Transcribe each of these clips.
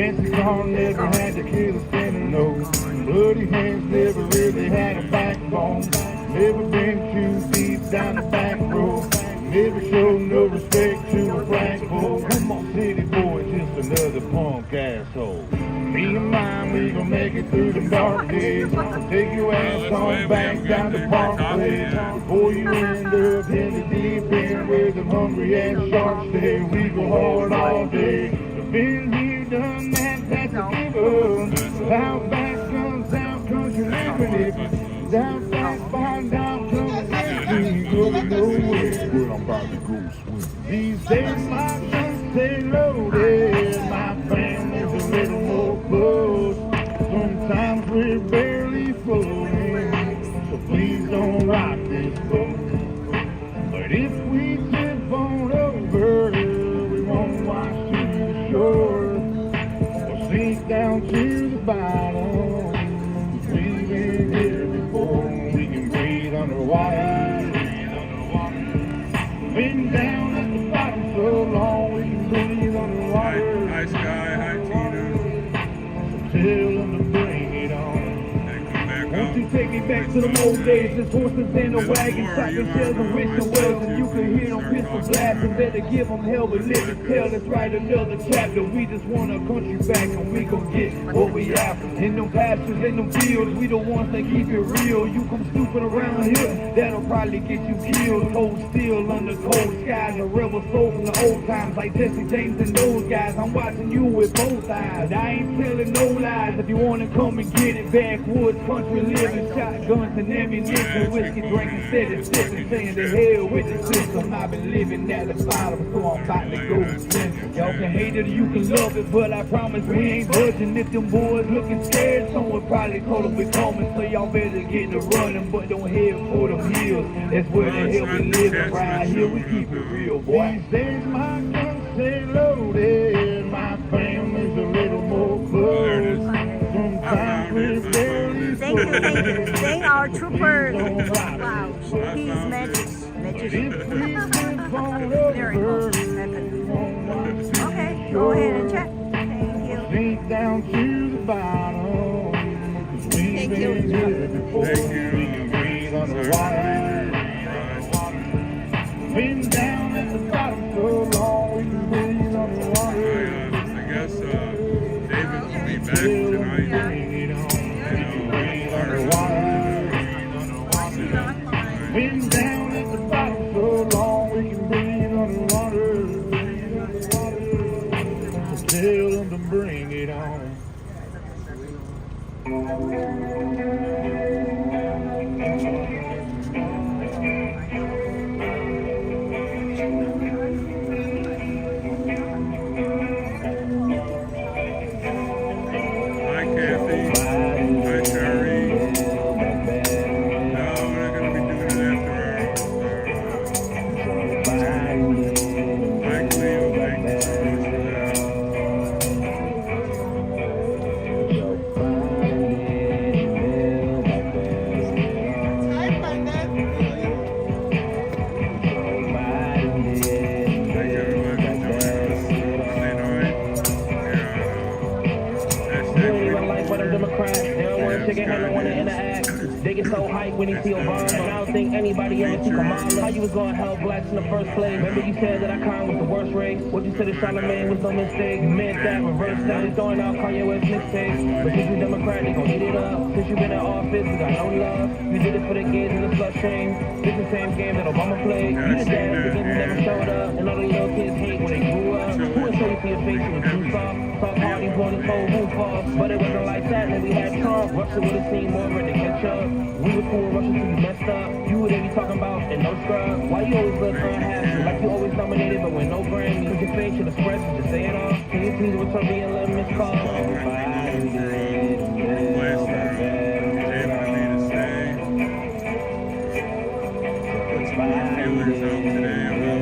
Fancy car never had to kill a sinner, no. Bloody hands never really had a backbone. Never been too deep down the back road. Never showed no respect to a flagpole. Come on, city boy, just another punk asshole. Me and mine, we gon' make it through the dark days. Take your ass on back down to Park Place. Before you end up in the deep end where the hungry ass sharks stay. We go hard all day. Been here, done that, that's a given. Out back comes out country living. Down back, behind down country. We going nowhere, but I'm about to go swim. These days my guns stay loaded. My family's a little more close. Sometimes we're barely floating. So please don't rock this boat. But if we tip on over, we won't wash to the shore. We'll sink down to the bottom. We've been here before. We can breathe underwater. Been down at the bottom so long we can breathe underwater. Hi Sky, hi Tina. So tell them to bring it on. Won't you take me back to the old days? There's horses in the wagon, shotgun shells and wishing wells, and you can hear them pistol blasting. Better give them hell, but live and tell. Let's write another chapter. We just want our country back, and we gon' get what we after. In them pastures, in them fields, we the ones that keep it real. You come snooping around here, that'll probably get you killed. Cold steel under cold skies, a rebel soul from the old times, like Jesse James and those guys. I'm watching you with both eyes. I ain't telling no lies. If you wanna come and get it, backwoods country living, shotguns and ammunition, whiskey drinking, steady sipping, saying to hell with the system. I've been living at the bottom, so I'm about to go swim. Y'all can hate it or you can love it, but I promise we ain't budging. If them boys looking scared, someone probably told them we coming, so y'all better get to running, but don't head for them hills. That's where the hell we living. Right here we keep it real, boy. These days my guns stay loaded. My family's a little more close. Sometimes we're barely Thank you. They are troopers. Wow. He's magician. Very cool. Okay, go ahead and check. Thank you. Sink down to the bottom. Thank you. Thank you. We can breathe underwater. Been down at the bottom so long we can breathe underwater. I guess David will be back tonight. Been down at the bottom so long we can breathe underwater. So tell them to bring it on. Hi Kathy. Hi Terry. No, we're not going to be doing it after our Hi Cleo, thank you so much for that. Thank everyone for joining us Monday night. Chicken head don't wanna interact. They get so hyped when they see Obama, and I don't think anybody ever see Kamala. How you was gonna help blacks in the first place? Remember you said that Icon was the worst race? What you said to Charlamagne was no mistake. You meant that, reverse that. He's throwing out Kanye West mixtapes. But since you Democrat, they gon' eat it up. Since you been in office, you got no love. You did it for the kids and the slut shame. This the same game that Obama played. You the dad, the kids never showed up. And all the little kids hate when they grew up. Who would show you for your face when you too soft? Talk hard, you brought his whole roof off. But it wasn't like that when we had Trump. Russia would've seen more ready to catch up. We was cool with Russia till you messed up. You would be talking about and no scrub. Why you always look unhappy? Like you always nominated but with no Grammy. Cause your face should express it, just say it all. Can you please return me and let me call? Feelers out today about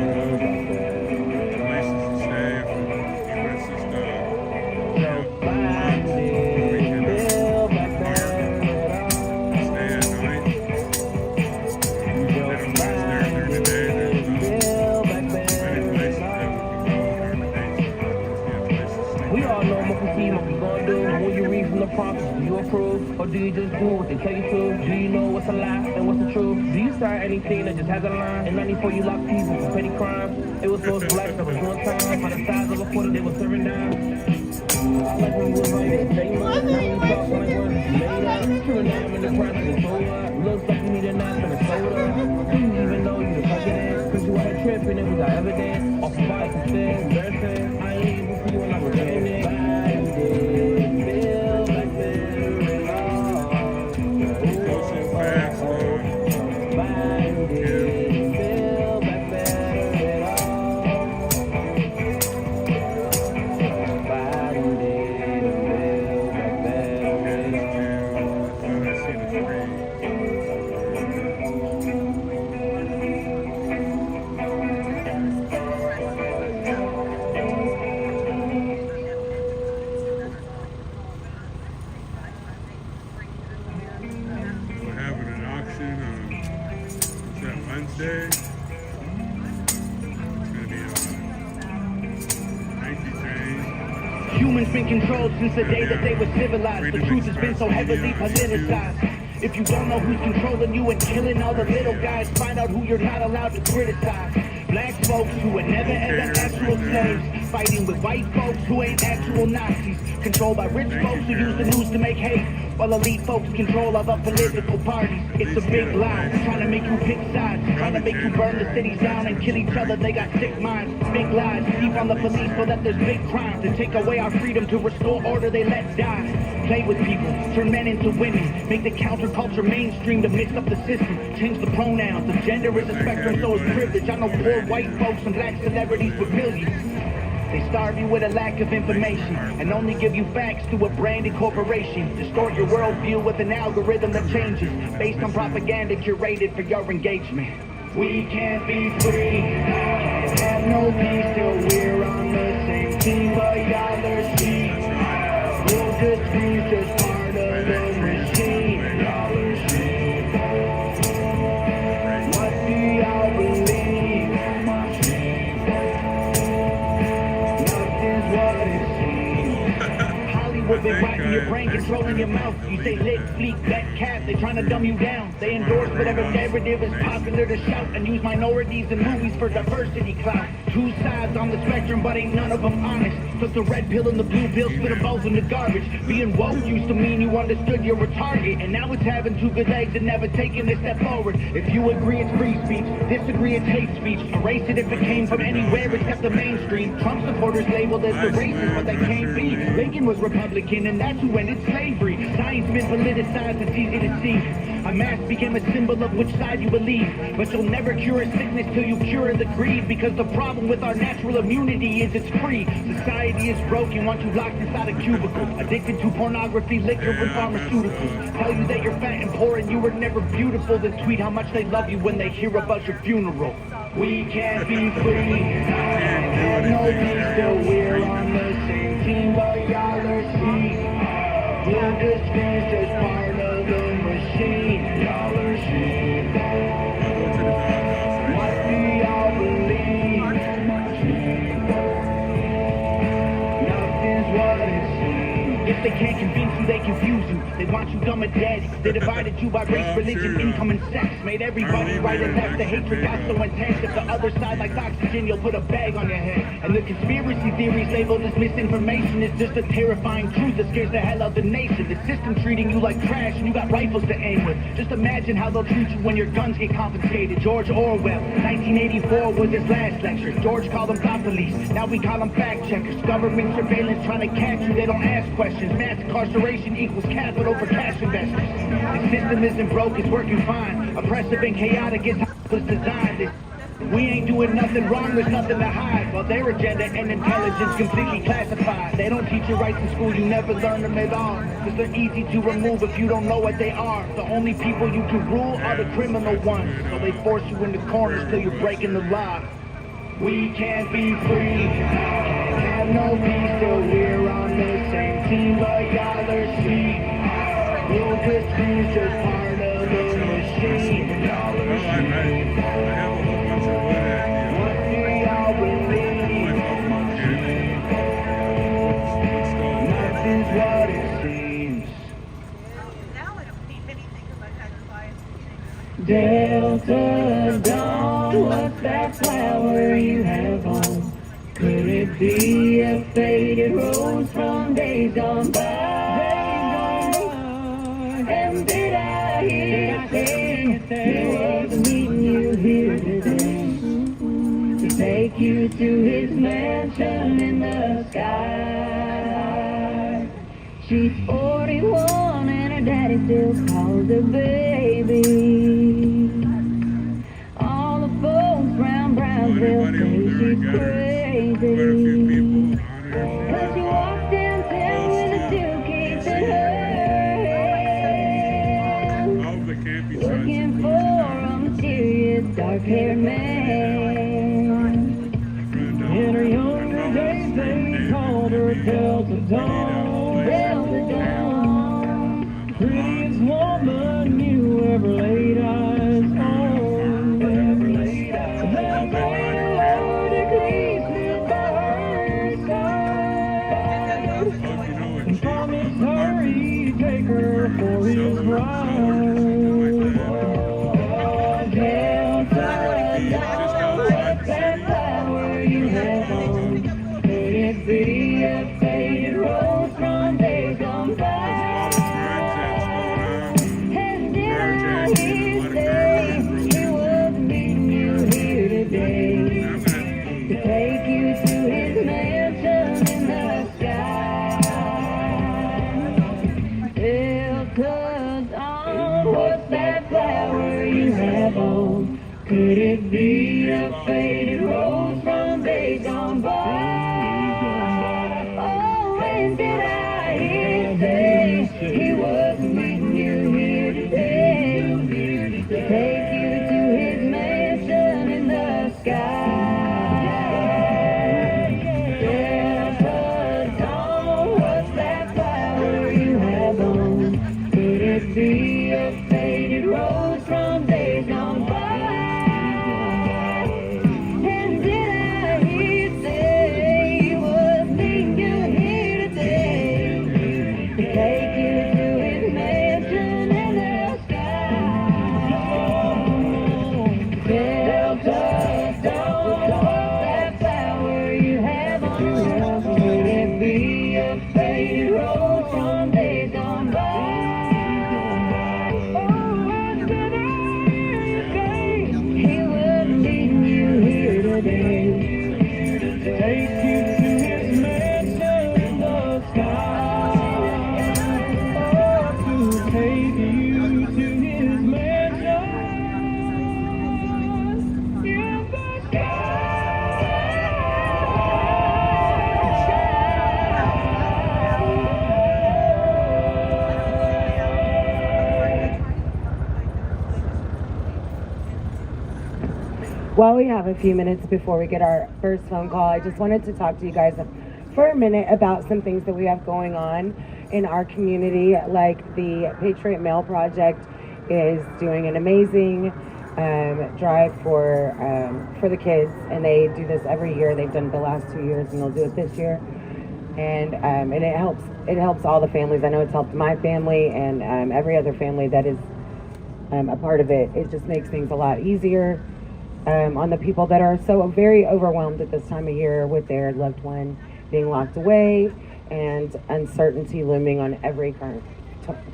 places to stay if he lets us stay at night. They don't let us there during the day. There's many places that we can go on our vacation. Let's get places to stay. We all know Mokasima I do? And when you read from the prompts, do you approve? Or do you just do what they tell you to? Do you know what's a lie and what's the truth? Do you start anything that just has a line? And 94 you lock people for petty crimes. It was those blacks that was doing time. By the size of a 40 they were serving dimes. Like when you was like this, they must now you talk like one made up. Turn down in the price of the soda. Looks like you need a knife and a soda. Do you even know you the president? Cause you had a trip and it was got evidence. Off the bike instead, embarrassing. I ain't even for you and I'm regretting it. Feel like this all. Go so fast, though. Feel like better at all. We're having an auction on, what's that, Wednesday? It's gonna be a Nike train. Humans been controlled since the day that they were civilized. The truth has been so heavily politicized. If you don't know who's controlling you and killing all the little guys, find out who you're not allowed to criticize. Black folks who were never ever actual slaves, fighting with white folks who ain't actual Nazis. Controlled by rich folks who use the news to make hate, while elite folks control other political parties. It's a big lie, trying to make you pick sides, trying to make you burn the cities down and kill each other. They got sick minds, big lies, deep on the police so that there's big crimes. To take away our freedom, to restore order, they let die. Play with people, turn men into women, make the counterculture mainstream to mix up the system. Change the pronouns, the gender is a spectrum, so is privilege. I know poor white folks and black celebrities with millions. They starve you with a lack of information and only give you facts through a branded corporation. Distort your worldview with an algorithm that changes based on propaganda curated for your engagement. We can't be free, can't have no peace till we're on the same team, but y'all are sheep. We'll just be just part of the machine. Y'all are sheep. What do y'all believe? What it seems. Hollywood been rotting your brain, controlling your mouth. You say lit, fleek, that cat, they trying to dumb you down. They endorse whatever narrative is popular to shout and use minorities in movies for diversity clout. Two sides on the spectrum, but ain't none of them honest. Took the red pill and the blue pill, split them both in the garbage. Being woke used to mean you understood you were a target, and now it's having two good legs and never taking a step forward. If you agree it's free speech, disagree it's hate speech. Erase it if it came from anywhere except the mainstream. Trump supporters labeled as the racist, but they can't be. Reagan was Republican, and that's who ended slavery. Science been politicized, it's easy to see. A mask became a symbol of which side you believe, but you'll never cure a sickness till you cure the greed, because the problem with our natural immunity is it's free. Society is broken, want you locked inside a cubicle, addicted to pornography, liquor, and pharmaceuticals. Tell you that you're fat and poor and you were never beautiful, then tweet how much they love you when they hear about your funeral. We can't be free, can't no peace till we're on the same team, but y'all are sheep. We'll just be just part of the machine. Y'all are sheep. What do y'all believe? Nothing's what it seems. If they can't convince you, they confuse you. They want you dumb and dead. They divided you by race, religion, income, and sex. Made everybody right and left. The hatred got so intense. If the other side likes oxygen, you'll put a bag on your head. And the conspiracy theories labeled as misinformation is just a terrifying truth that scares the hell out of the nation. The system treating you like trash and you got rifles to aim with. Just imagine how they'll treat you when your guns get confiscated. George Orwell, 1984 was his last lecture. George called them thought police. Now we call them fact checkers. Government surveillance trying to catch you. They don't ask questions. Mass incarceration equals capital for cash investors. The system isn't broke, it's working fine. Oppressive and chaotic is how it was designed. We ain't doing nothing wrong, there's nothing to hide. While their agenda and intelligence completely classified. They don't teach you rights in school, you never learn them at all. Cause they're easy to remove if you don't know what they are. The only people you can rule are the criminal ones. So they force you into corners till you're breaking the law. We can't be free, can't have no peace till we're on the same team, but y'all are sheep. We'll just be just part of the machine. Y'all are sheep. I have a whole bunch of wood at What do y'all believe? Nothing's what Delta Dawn, what's that flower you have on? Could it be a faded rose from days gone by? And did I hear you say he was meeting you here today to take you to his mansion in the sky? She's 41 and her daddy still calls her baby. All the folks round Brownsville say she's crazy. Quite a few people on her But she walks downtown with a suitcase in her hand, All of the campy looking sides. for a mysterious dark-haired man. In her younger days, they called her Delta Dawn. Delta Dawn, Prettiest woman you ever laid eyes on. They'll bring a load of Cleveland by her side. And promise her he'd take her for his bride. Delta Dawn, what's that flower you have on? Could it be a faded rose from days gone by? And did I hear you say he was meeting you here today to take you to his mansion in the sky? Delta Dawn, what's that flower you have on? Could it be a faded rose from days gone by? Oh, and did I hear you say he was meeting you here today to take you to his mansion in the sky? Delta Dawn, what's that flower you have on? Could it be a faded rose from days gone by? And did I hear you say he was meeting you here today to take you to his mansion in the sky? Delta Dawn, what's that flower you have on? Could it be a faded rose from days gone by? Oh, and did I hear you say he was meeting you here today to take you to his mansion in the sky? Oh, to take you to his mansion in the While we have a few minutes before we get our first phone call, I just wanted to talk to you guys for a minute about some things that we have going on in our community. Like the Patriot Mail Project is doing an amazing drive for the kids, and they do this every year. They've done it the last 2 years, and they'll do it this year. And it helps all the families. I know it's helped my family and every other family that is a part of it. It just makes things a lot easier on the people that are so very overwhelmed at this time of year with their loved one being locked away and uncertainty looming on every current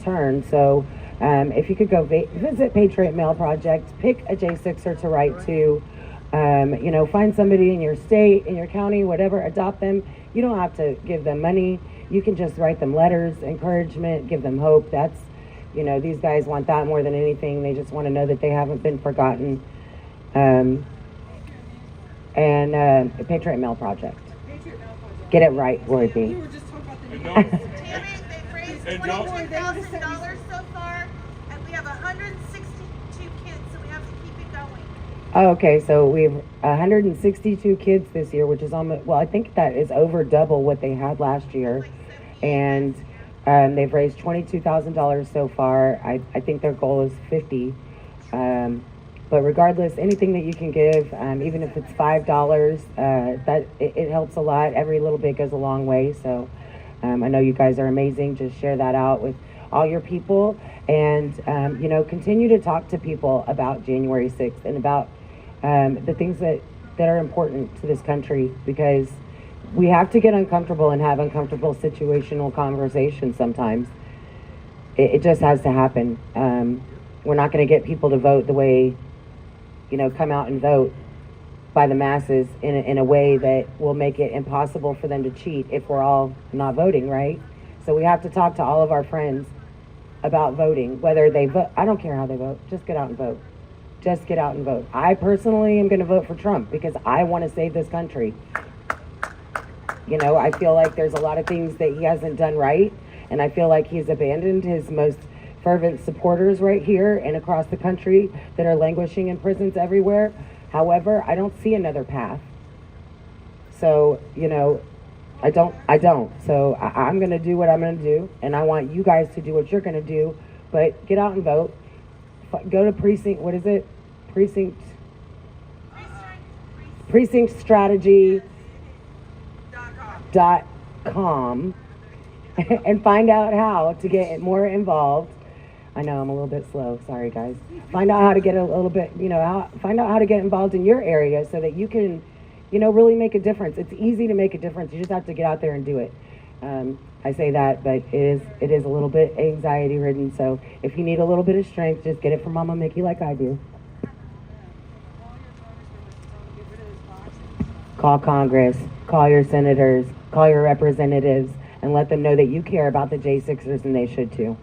turn. So if you could go visit Patriot Mail Project, pick a J6er to write to, find somebody in your state, in your county, whatever, adopt them. You don't have to give them money. You can just write them letters, encouragement, give them hope. That's, these guys want that more than anything. They just want to know that they haven't been forgotten. Patriot Mail Project. Get it right, Roy B. We were just talking about the Tammy, they've raised $21,000 so far, and we have 162 kids, so we have to keep it going. Oh, okay, so we've 162 kids this year, which is almost, well, I think that is over double what they had last year. And they've raised $22,000 so far. I think their goal is 50. But regardless, anything that you can give, even if it's $5, it helps a lot. Every little bit goes a long way. So I know you guys are amazing. Just share that out with all your people, and you know, continue to talk to people about January 6th and about the things that are important to this country, because we have to get uncomfortable and have uncomfortable situational conversations sometimes. It just has to happen. We're not going to get people to vote the way, you know, come out and vote by the masses in a way that will make it impossible for them to cheat if we're all not voting, right? So we have to talk to all of our friends about voting, whether they vote. I don't care how they vote. Just get out and vote. Just get out and vote. I personally am going to vote for Trump because I want to save this country. You know, I feel like there's a lot of things that he hasn't done right, and I feel like he's abandoned his most fervent supporters right here and across the country that are languishing in prisons everywhere. However, I don't see another path. So, you know, I don't. So I'm going to do what I'm going to do, and I want you guys to do what you're going to do, but get out and vote. Go to precinctstrategy.com and find out how to get more involved. I know I'm a little bit slow. Sorry, guys. Find out how to get a little bit, you know, find out how to get involved in your area so that you can, you know, really make a difference. It's easy to make a difference. You just have to get out there and do it. I say that, but it is a little bit anxiety ridden. So if you need a little bit of strength, just get it from Mama Mickey like I do. Call Congress, call your senators, call your representatives, and let them know that you care about the J6ers, and they should too.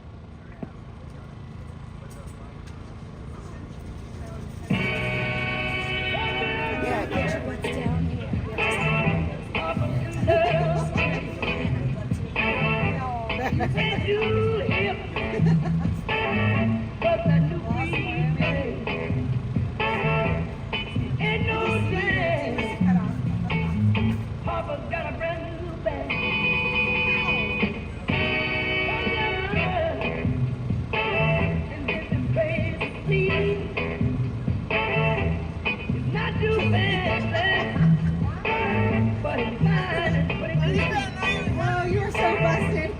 Wow, you're so busted.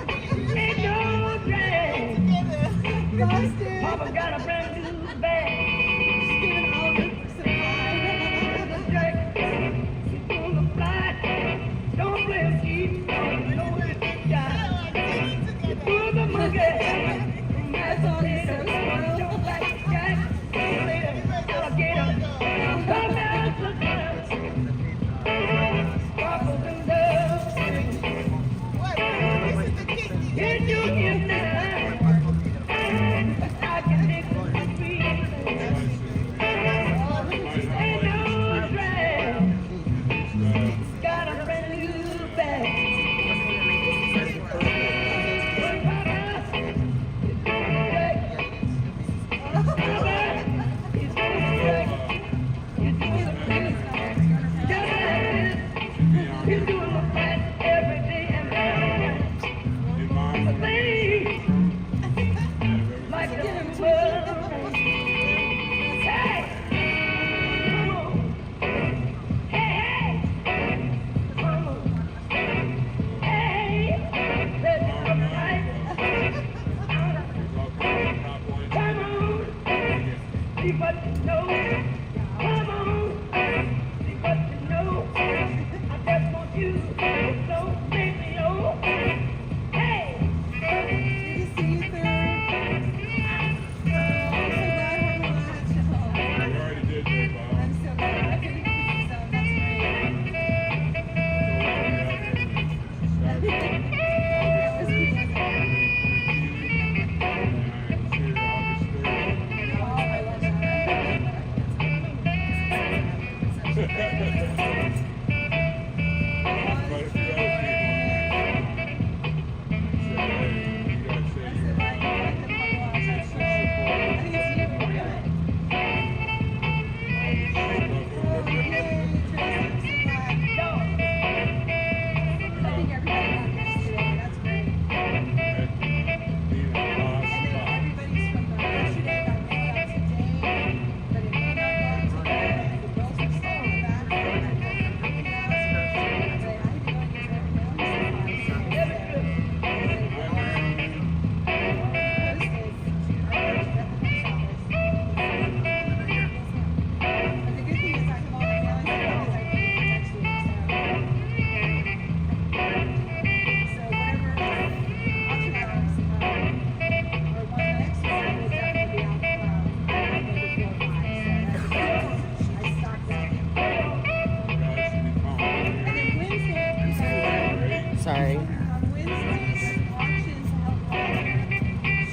sorry. On Wednesdays, auctions held by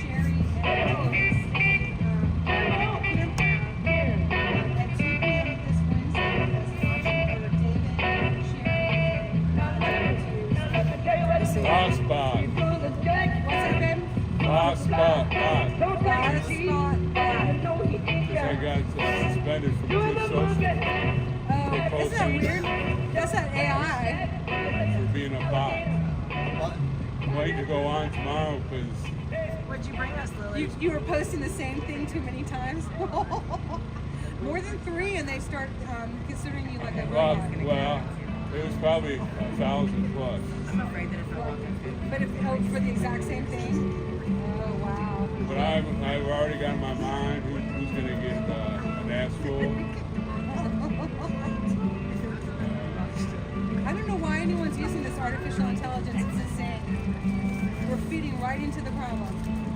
Sherry and Davis campground at 2 p.m. this Wednesday. There's an auction for David, Sherry, and Hot spot. what's it, babe? Hot spot. Hot. Hot spot. I got suspended from Truth Social Isn't that weird? That's not AI. for being a bot. I'm waiting to go on tomorrow because What'd you bring us, Lily? You were posting the same thing too many times. More than 3, and they start considering you like a robot. well, it was probably 1,000 plus. I'm afraid that if I walk in food. But if for the exact same thing. Oh wow. But I've already got in my mind who's going to get an asshole. I don't know why anyone's using this artificial intelligence. It's insane. We're feeding right into the problem.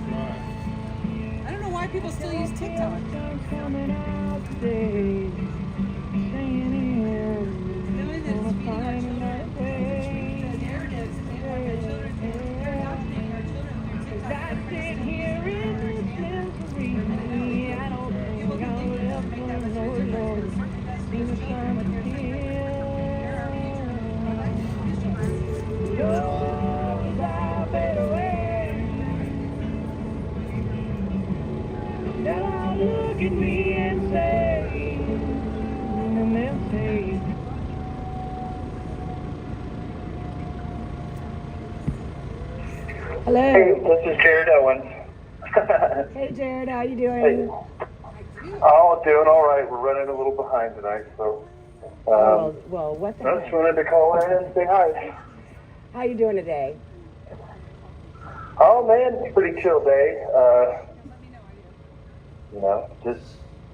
Right. I don't know why people still use TikTok. Coming out today, staying in. Knowing that it's feeding our children the narratives and they want their children to they're indoctrinating our children through TikTok. I sit here in this misery. I don't think I'll ever know Lord. See the sun yours, I better way. Now look at me and say, and then say, Hello. This is Jared Owen. Hey, Jared, how you doing? Oh, doing all right. We're running a little behind tonight, so Well, what the I just heck? wanted to call in and say hi. How you doing today? Oh man, it's a pretty chill day. Just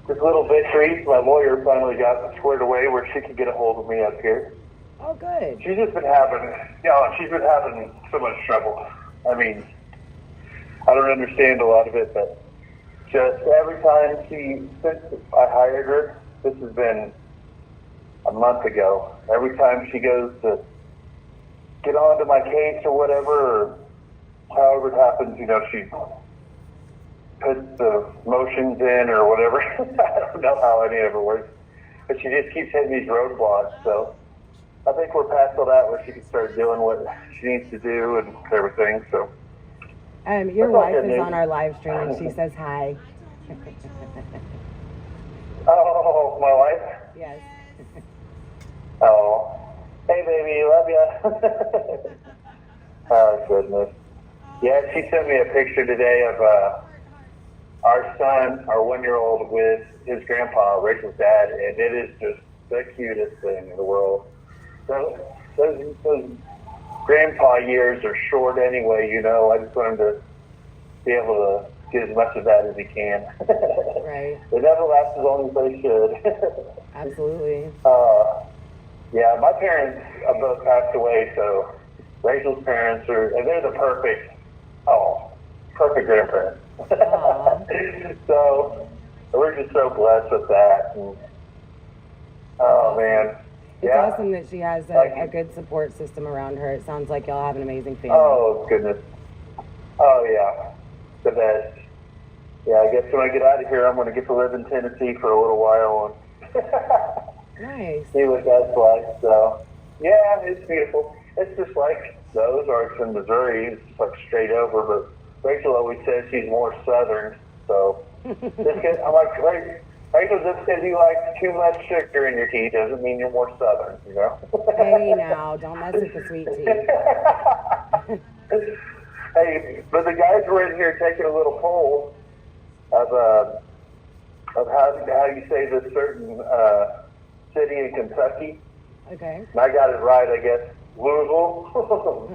little victories. My lawyer finally got it squared away where she could get a hold of me up here. Oh, good. She's been having so much trouble. I mean, I don't understand a lot of it, but just every time since I hired her, this has been a month ago, every time she goes to get onto my case or whatever, or however it happens, she puts the motions in or whatever. I don't know how any of it works, but she just keeps hitting these roadblocks, so I think we're past all that where she can start doing what she needs to do and everything. So, Your That's all wife good is news. on our live stream and she says hi. oh, my wife. Yes. Oh, hey baby, love ya. Oh goodness. Yeah, she sent me a picture today of our son, our 1-year-old, with his grandpa, Rachel's dad, and it is just the cutest thing in the world. Those grandpa years are short anyway, I just want him to be able to get as much of that as he can. Right. They never last as long as they should. Absolutely. Yeah, my parents both passed away, so Rachel's parents they're the perfect grandparents. So we're just so blessed with that. And, oh man. It's Yeah. awesome that she has a good support system around her. It sounds like y'all have an amazing family. Oh goodness. Oh yeah. The best. Yeah, I guess when I get out of here, I'm going to get to live in Tennessee for a little while and Nice. see what that's like. So, yeah, it's beautiful. It's just like the Ozarks in Missouri. It's just like straight over. But Rachel always says she's more southern. So, I'm like, Rachel, just because you like too much sugar in your tea doesn't mean you're more southern, Hey, now, don't mess with the sweet tea. Hey, but the guys were in here taking a little poll of how you say this certain city in Kentucky. Okay. And I got it right, I guess. Louisville.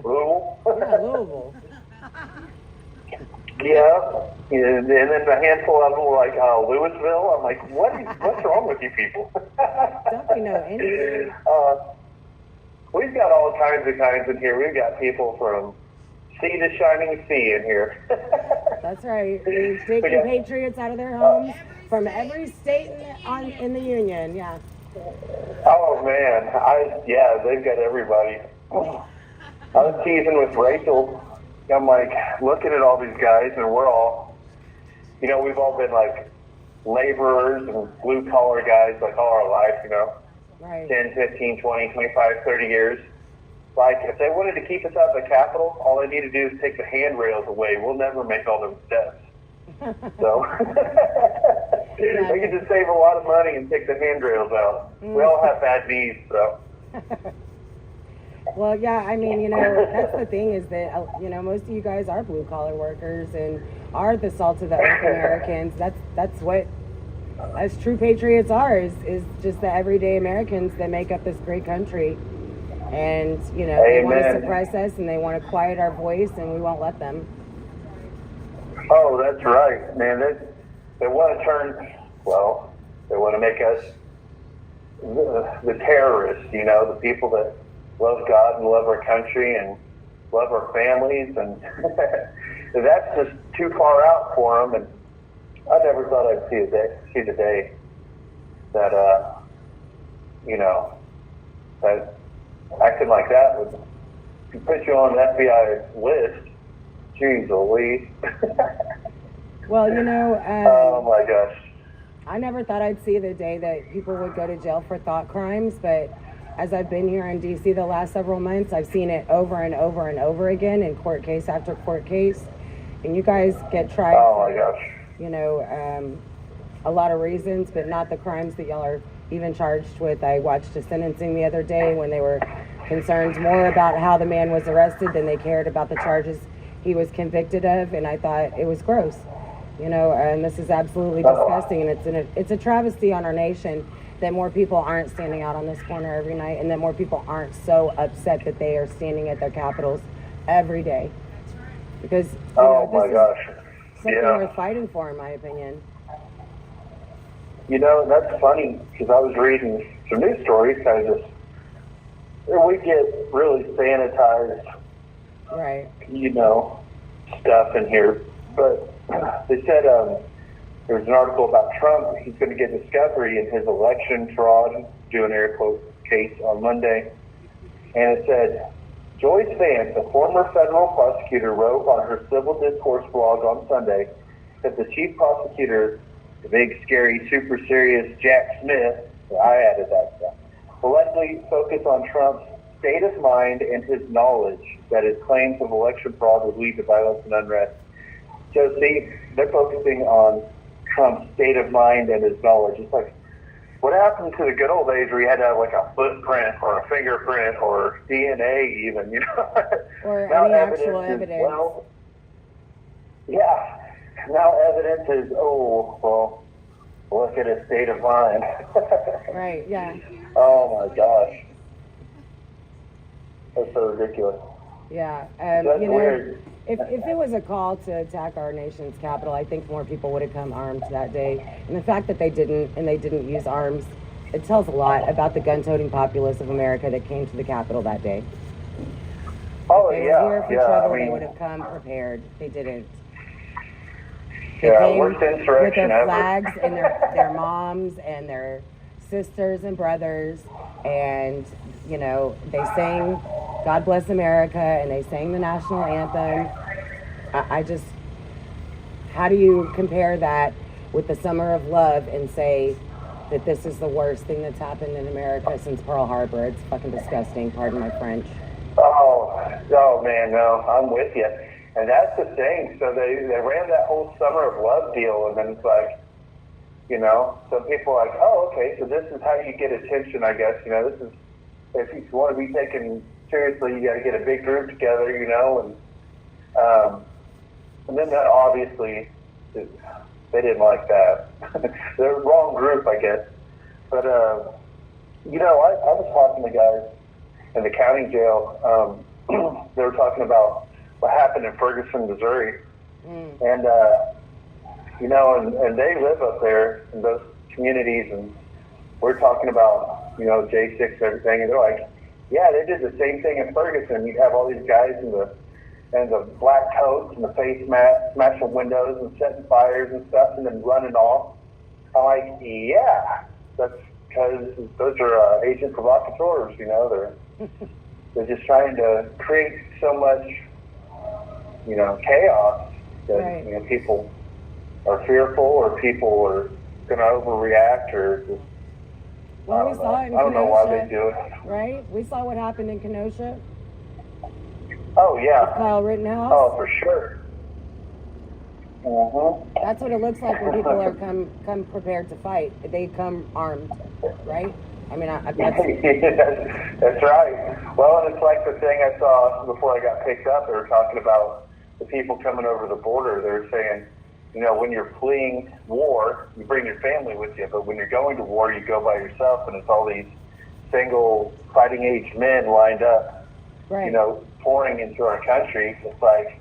Louisville. Yeah, Louisville. Yeah. And then a handful of them were like, Louisville. I'm like, what's wrong with you people? Don't you know anything? We've got all kinds in here. We've got people from sea to shining sea in here. That's right. We've taken patriots out of their homes from every state in the union. Yeah. Oh man, they've got everybody. I was teasing with Rachel. I'm like looking at all these guys, and we're all, you know, we've all been like laborers and blue collar guys like all our life, you know, Right. 10, 15, 20, 25, 30 years. Like, if they wanted to keep us out of the Capitol, all they need to do is take the handrails away. We'll never make all those steps. So, they could just save a lot of money and take the handrails out. We all have bad knees, so. Well, yeah, I mean, you know, that's the thing is that, you know, most of you guys are blue collar workers and are the salt of the earth Americans. That's what us true patriots are, is just the everyday Americans that make up this great country. And, you know, they want to suppress us and they want to quiet our voice, and we won't let them. Oh, that's right, man. They want to turn, well, they want to make us the terrorists, you know, the people that love God and love our country and love our families. And that's just too far out for them. And I never thought I'd see the day that, you know, that acting like that would put you on an FBI list. Jeez Louise. Well, you know, oh my gosh. I never thought I'd see the day that people would go to jail for thought crimes, but as I've been here in D.C. the last several months, I've seen it over and over and over again in court case after court case. And you guys get tried for, you know, a lot of reasons, but not the crimes that y'all are even charged with. I watched a sentencing the other day when they were concerned more about how the man was arrested than they cared about the charges he was convicted of, and I thought it was gross, you know, and this is absolutely disgusting, and it's a travesty on our nation that more people aren't standing out on this corner every night, and that more people aren't so upset that they are standing at their capitals every day, because you know, this is something worth fighting for, in my opinion. You know, that's funny, because I was reading some news stories, kind of just, we get really sanitized, right, you know, stuff in here. But they said there was an article about Trump. He's going to get discovery in his election fraud, do an air quote case on Monday. And it said, Joyce Vance, a former federal prosecutor, wrote on her civil discourse blog on Sunday that the chief prosecutor, the big, scary, super serious Jack Smith, I added that stuff, will likely focus on Trump's state of mind and his knowledge that his claims of election fraud would lead to violence and unrest. So see, they're focusing on Trump's state of mind and his knowledge. It's like, what happened to the good old days where you had to have like a footprint or a fingerprint or DNA even, you know? Or now any actual evidence. Well, yeah, now evidence is, oh, well, look at his state of mind. Right, yeah. Oh my gosh. That's so ridiculous. Yeah, That's you know, weird. if it was a call to attack our nation's capital, I think more people would have come armed that day. And the fact that they didn't, and they didn't use arms, it tells a lot about the gun-toting populace of America that came to the Capitol that day. Oh, If they yeah, were here for yeah. trouble, I mean, they would have come prepared. They didn't. They yeah, came worst with insurrection their ever. flags and their moms and their sisters and brothers, and you know, they sang God Bless America and they sang the national anthem. I just, how do you compare that with the Summer of Love and say that this is the worst thing that's happened in America since Pearl Harbor? It's fucking disgusting, pardon my French. Oh man, no, I'm with you. And that's the thing. So they ran that whole Summer of Love deal, and then it's like, you know, some people are like, oh, okay, so this is how you get attention, I guess. You know, this is, if you want to be taken seriously, you got to get a big group together, you know, and then that obviously, they didn't like that. They're the wrong group, I guess. But, you know, I was talking to guys in the county jail. They were talking about what happened in Ferguson, Missouri. And, you know, and they live up there in those communities, and we're talking about, you know, J6 and everything, and they're like, yeah, they did the same thing in Ferguson. You'd have all these guys in the black coats and the face masks, smashing windows and setting fires and stuff, and then running off. I'm like, yeah, that's because those are agent provocateurs, you know, they're they're just trying to create so much, chaos that Right. people are fearful or people are going to overreact or just. Well, I we don't saw know. it in I don't know why Kenosha, they do it. right? We saw what happened in Kenosha, Oh yeah. Kyle Rittenhouse. Oh, for sure. Mm-hmm. That's what it looks like when people are come prepared to fight. They come armed, right? I mean, that's, That's right. Well, and it's like the thing I saw before I got picked up. They were talking about the people coming over the border. They were saying, when you're fleeing war, you bring your family with you, but when you're going to war, you go by yourself, and it's all these single fighting age men lined up, right. pouring into our country. It's like,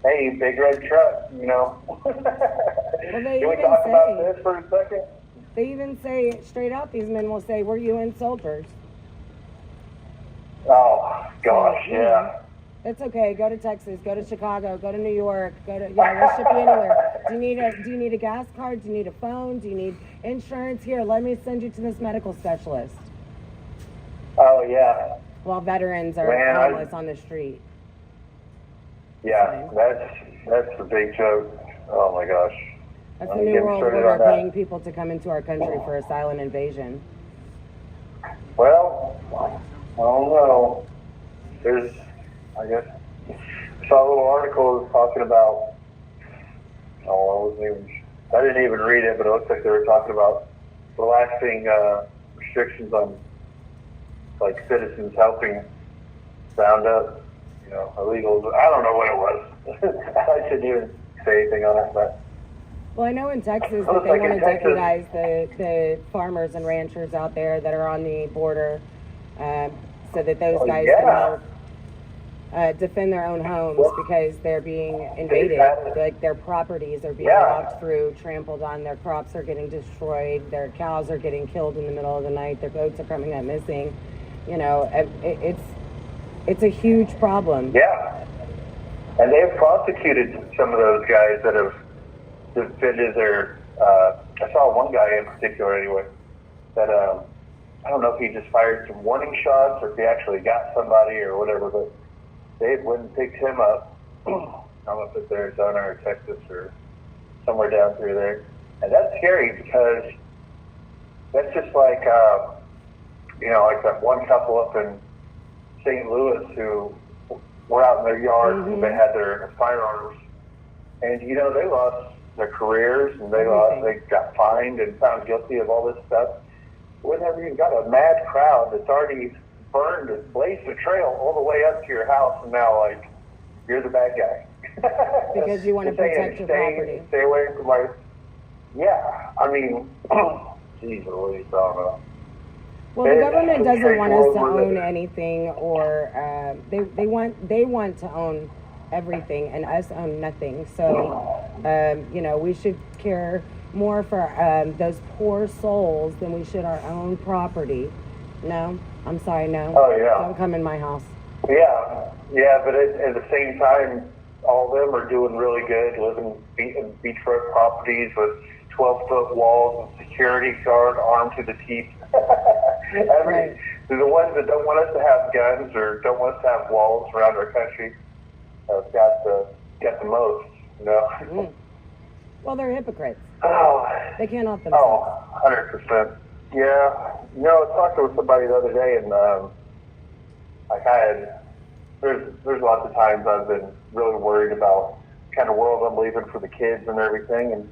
hey, big red truck, Well, they Can we even talk about say, this for a second? they even say straight out, these men will say, we're UN soldiers. Oh, gosh, So, yeah. It's okay. Go to Texas. Go to Chicago. Go to New York. We'll ship you anywhere. Do you need a gas card? Do you need a phone? Do you need insurance? Here, let me send you to this medical specialist. Oh, yeah. While veterans are Man, homeless on the street. Yeah, that's the big joke. Oh, my gosh. That's I'm the new getting world started order, on that. paying people to come into our country for a silent invasion. Well, I don't know. I guess, I saw a little article that was talking about, I didn't even read it, but it looks like they were talking about relaxing restrictions on, like, citizens helping round up, illegals. I don't know what it was. I shouldn't even say anything on it, but. Well, I know in Texas Oh, that they like want in to Texas. deputize the farmers and ranchers out there that are on the border, so that those Oh, guys yeah. can help defend their own homes Well, because they're being invaded. Exactly. Like their properties are being Yeah. walked through, trampled on. Their crops are getting destroyed. Their cows are getting killed in the middle of the night. Their goats are coming up missing. It's a huge problem. Yeah. And they've prosecuted some of those guys that have defended their, I saw one guy in particular anyway, that, I don't know if he just fired some warning shots or if he actually got somebody or whatever, but they went and picked him up. I don't know if it's Arizona or Texas or somewhere down through there. And that's scary because that's just like, like that one couple up in St. Louis who were out in their yard and they had their firearms. And, they lost their careers and they got fined and found guilty of all this stuff. Whenever you've got a mad crowd that's already burned and blazed a trail all the way up to your house, and now, you're the bad guy. Because you want to protect your property. Stay away from yeah, I mean, geez Louise, I don't know. Well, the government doesn't Strange want us world to we're own living in. anything, or they want to own everything and us own nothing. So, we should care more for those poor souls than we should our own property. No, I'm sorry, no. Oh, yeah. Don't come in my house. Yeah, but at the same time, all of them are doing really good, living in beachfront properties with 12-foot walls and security guard armed to the teeth. Right. They're the ones that don't want us to have guns or don't want us to have walls around our country. Got the most, Well, they're hypocrites. Oh, They can't help themselves. 100%. Yeah. I was talking with somebody the other day, and there's lots of times I've been really worried about the kind of world I'm leaving for the kids and everything. And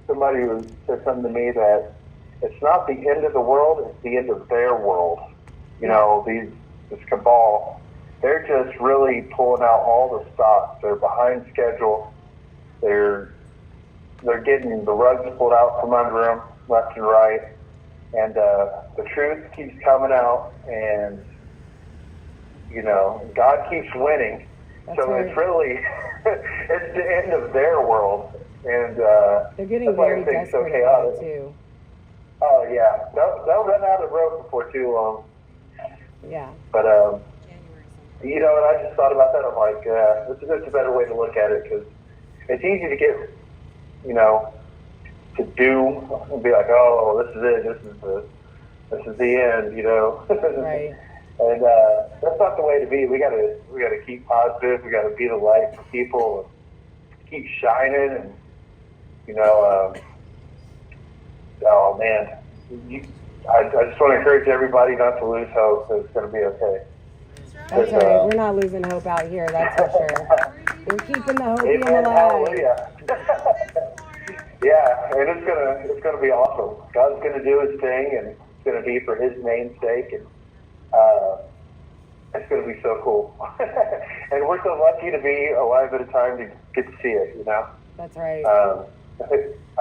somebody said something to me that it's not the end of the world, it's the end of their world. This cabal, they're just really pulling out all the stops. They're behind schedule. They're getting the rugs pulled out from under them left and right. And the truth keeps coming out, and God keeps winning. That's So right. it's really it's the end of their world, and They're getting that's why very everything's so desperate about it, chaotic. too. Oh yeah, they'll run out of road before too long. Yeah. But and I just thought about that. I'm like, this is a better way to look at it because it's easy to get, to do and be like, oh, this is it. This is the end. Right. And that's not the way to be. We gotta keep positive. We gotta be the light for people, and keep shining. And oh man, I just want to encourage everybody not to lose hope. That it's gonna be okay. That's right. We're not losing hope out here. That's for sure. We're keeping the hopium Amen. alive. Hallelujah. Yeah, and it's gonna be awesome. God's gonna do His thing, and it's gonna be for His name's sake, and it's gonna be so cool. And we're so lucky to be alive at a time to get to see it. That's right. I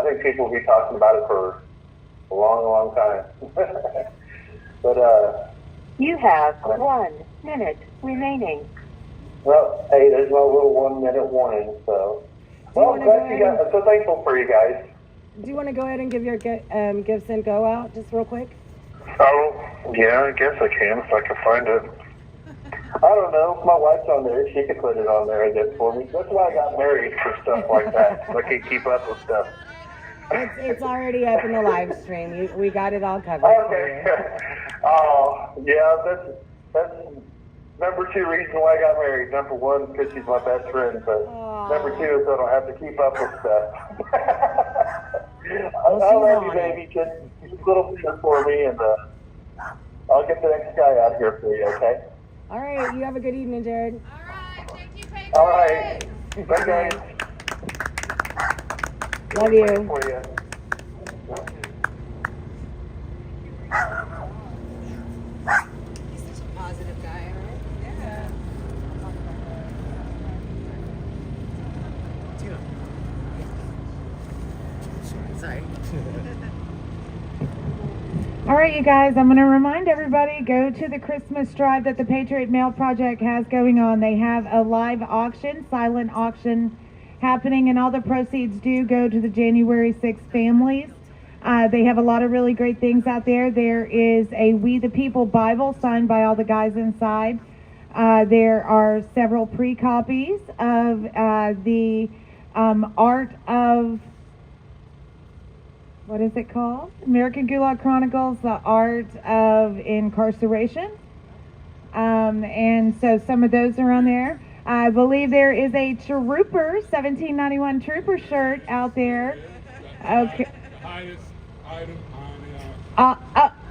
think people will be talking about it for a long, long time. But You have 1 minute remaining. well, hey, there's no little 1 minute warning, so. Well, I'm glad you guys. I'm so thankful for you guys. Do you want to go ahead and give your Give Send Go out just real quick? Oh, yeah, I guess I can if I can find it. I don't know. My wife's on there. She could put it on there, I guess, for me. That's why I got married, for stuff like that. I can keep up with stuff. It's already up in the live stream. We got it all covered. Okay. Oh, yeah, that's number 2 reason why I got married. Number 1, because she's my best friend, but number 2 is I don't have to keep up with stuff. I love you, baby. Just a little bit for me, and I'll get the next guy out here for you, okay? All right. You have a good evening, Jared. All right, thank you, Paige. All right. Bye, guys. Love you. For you. He's such a positive guy, right? Yeah. Sorry. All right, you guys, I'm going to remind everybody, go to the Christmas drive that the Patriot Mail Project has going on. They have a live auction, silent auction happening, and all the proceeds do go to the January 6th families. They have a lot of really great things out there. There is a We the People Bible signed by all the guys inside. There are several pre-copies of the Art of... what is it called? American Gulag Chronicles, The Art of Incarceration. And so some of those are on there. I believe there is a Trooper, 1791 Trooper shirt out there. Okay. Highest item Oh,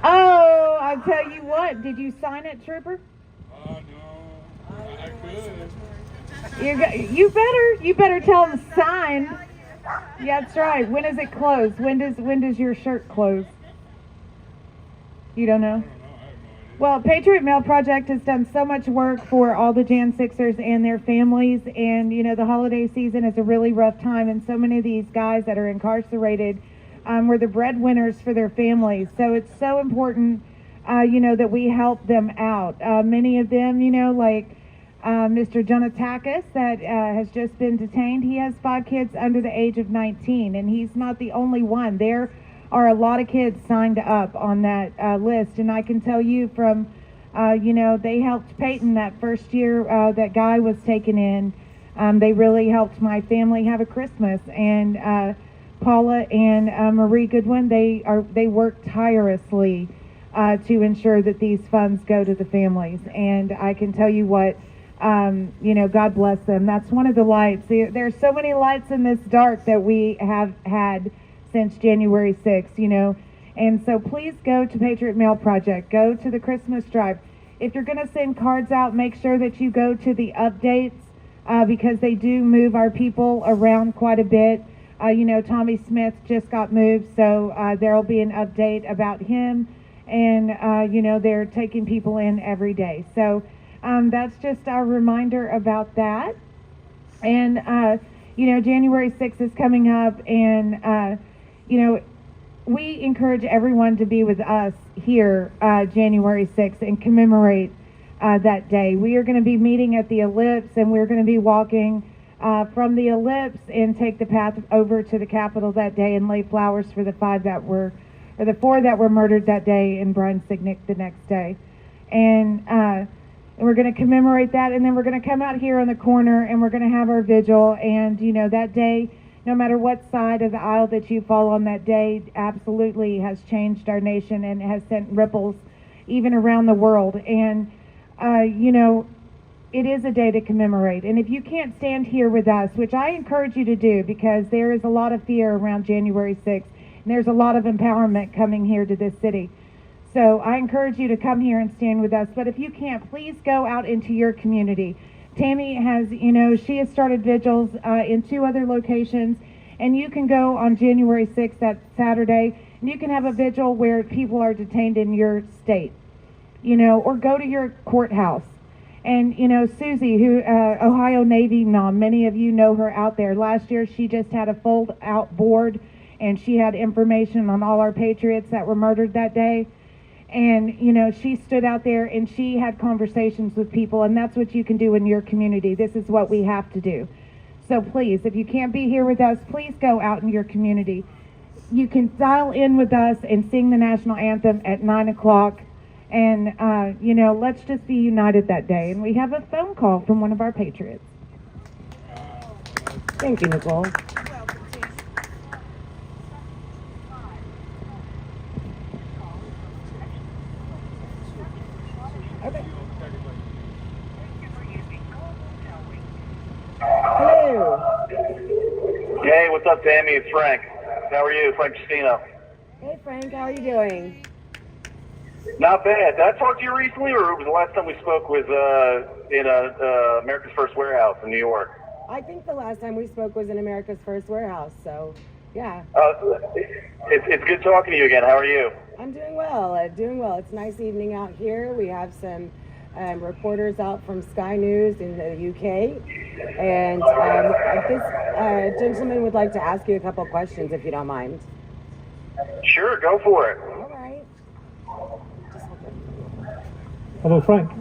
I'll tell you what. Did you sign it, Trooper? no, I could. You better tell them sign. Yeah, that's right. When does it close? When does your shirt close? You don't know? Well, Patriot Mail Project has done so much work for all the Jan 6ers and their families, and the holiday season is a really rough time, and so many of these guys that are incarcerated were the breadwinners for their families. So it's so important, that we help them out. Many of them, like Mr. Jonatakis that has just been detained. He has 5 kids under the age of 19, and he's not the only one. There are a lot of kids signed up on that list, and I can tell you from, they helped Peyton that first year that Guy was taken in. They really helped my family have a Christmas, and Paula and Marie Goodwin, they work tirelessly to ensure that these funds go to the families, and I can tell you what. God bless them. That's one of the lights. There's so many lights in this dark that we have had since January 6th, And so please go to Patriot Mail Project. Go to the Christmas drive. If you're going to send cards out, make sure that you go to the updates because they do move our people around quite a bit. Tommy Smith just got moved, so there'll be an update about him. And, they're taking people in every day. So that's just our reminder about that. And, January 6th is coming up, and, we encourage everyone to be with us here January 6th and commemorate that day. We are going to be meeting at the Ellipse, and we're going to be walking from the Ellipse and take the path over to the Capitol that day and lay flowers for the 4 that were murdered that day in Bryan Signick the next day. And we're going to commemorate that, and then we're going to come out here on the corner, and we're going to have our vigil. And, that day, no matter what side of the aisle that you fall on that day, absolutely has changed our nation and has sent ripples, even around the world. And, you know, it is a day to commemorate. And if you can't stand here with us, which I encourage you to do, because there is a lot of fear around January 6th, and there's a lot of empowerment coming here to this city. So I encourage you to come here and stand with us. But if you can't, please go out into your community. Tammy has, you know, she has started vigils in 2 other locations, and you can go on January 6th, that Saturday, and you can have a vigil where people are detained in your state, you know, or go to your courthouse. And, you know, Susie, who, Ohio Navy mom, many of you know her out there. Last year, she just had a fold-out board, and she had information on all our patriots that were murdered that day. And, you know, she stood out there and she had conversations with people, and that's what you can do in your community. This is what we have to do. So please, if you can't be here with us, please go out in your community. You can dial in with us and sing the national anthem at 9 o'clock. And, you know, let's just be united that day. And we have a phone call from one of our patriots. Thank you, Nicole. Hello. Hey, what's up, Tammy? It's Frank. How are you? Frank Justino. Hey, Frank. How are you doing? Not bad. Did I talk to you recently, or was the last time we spoke was in America's First Warehouse in New York? I think the last time we spoke was in America's First Warehouse, so yeah. It's good talking to you again. How are you? I'm doing well, doing well. It's a nice evening out here. We have some reporters out from Sky News in the UK, and this gentleman would like to ask you a couple questions, if you don't mind. Sure, go for it. All right. Hello, Frank.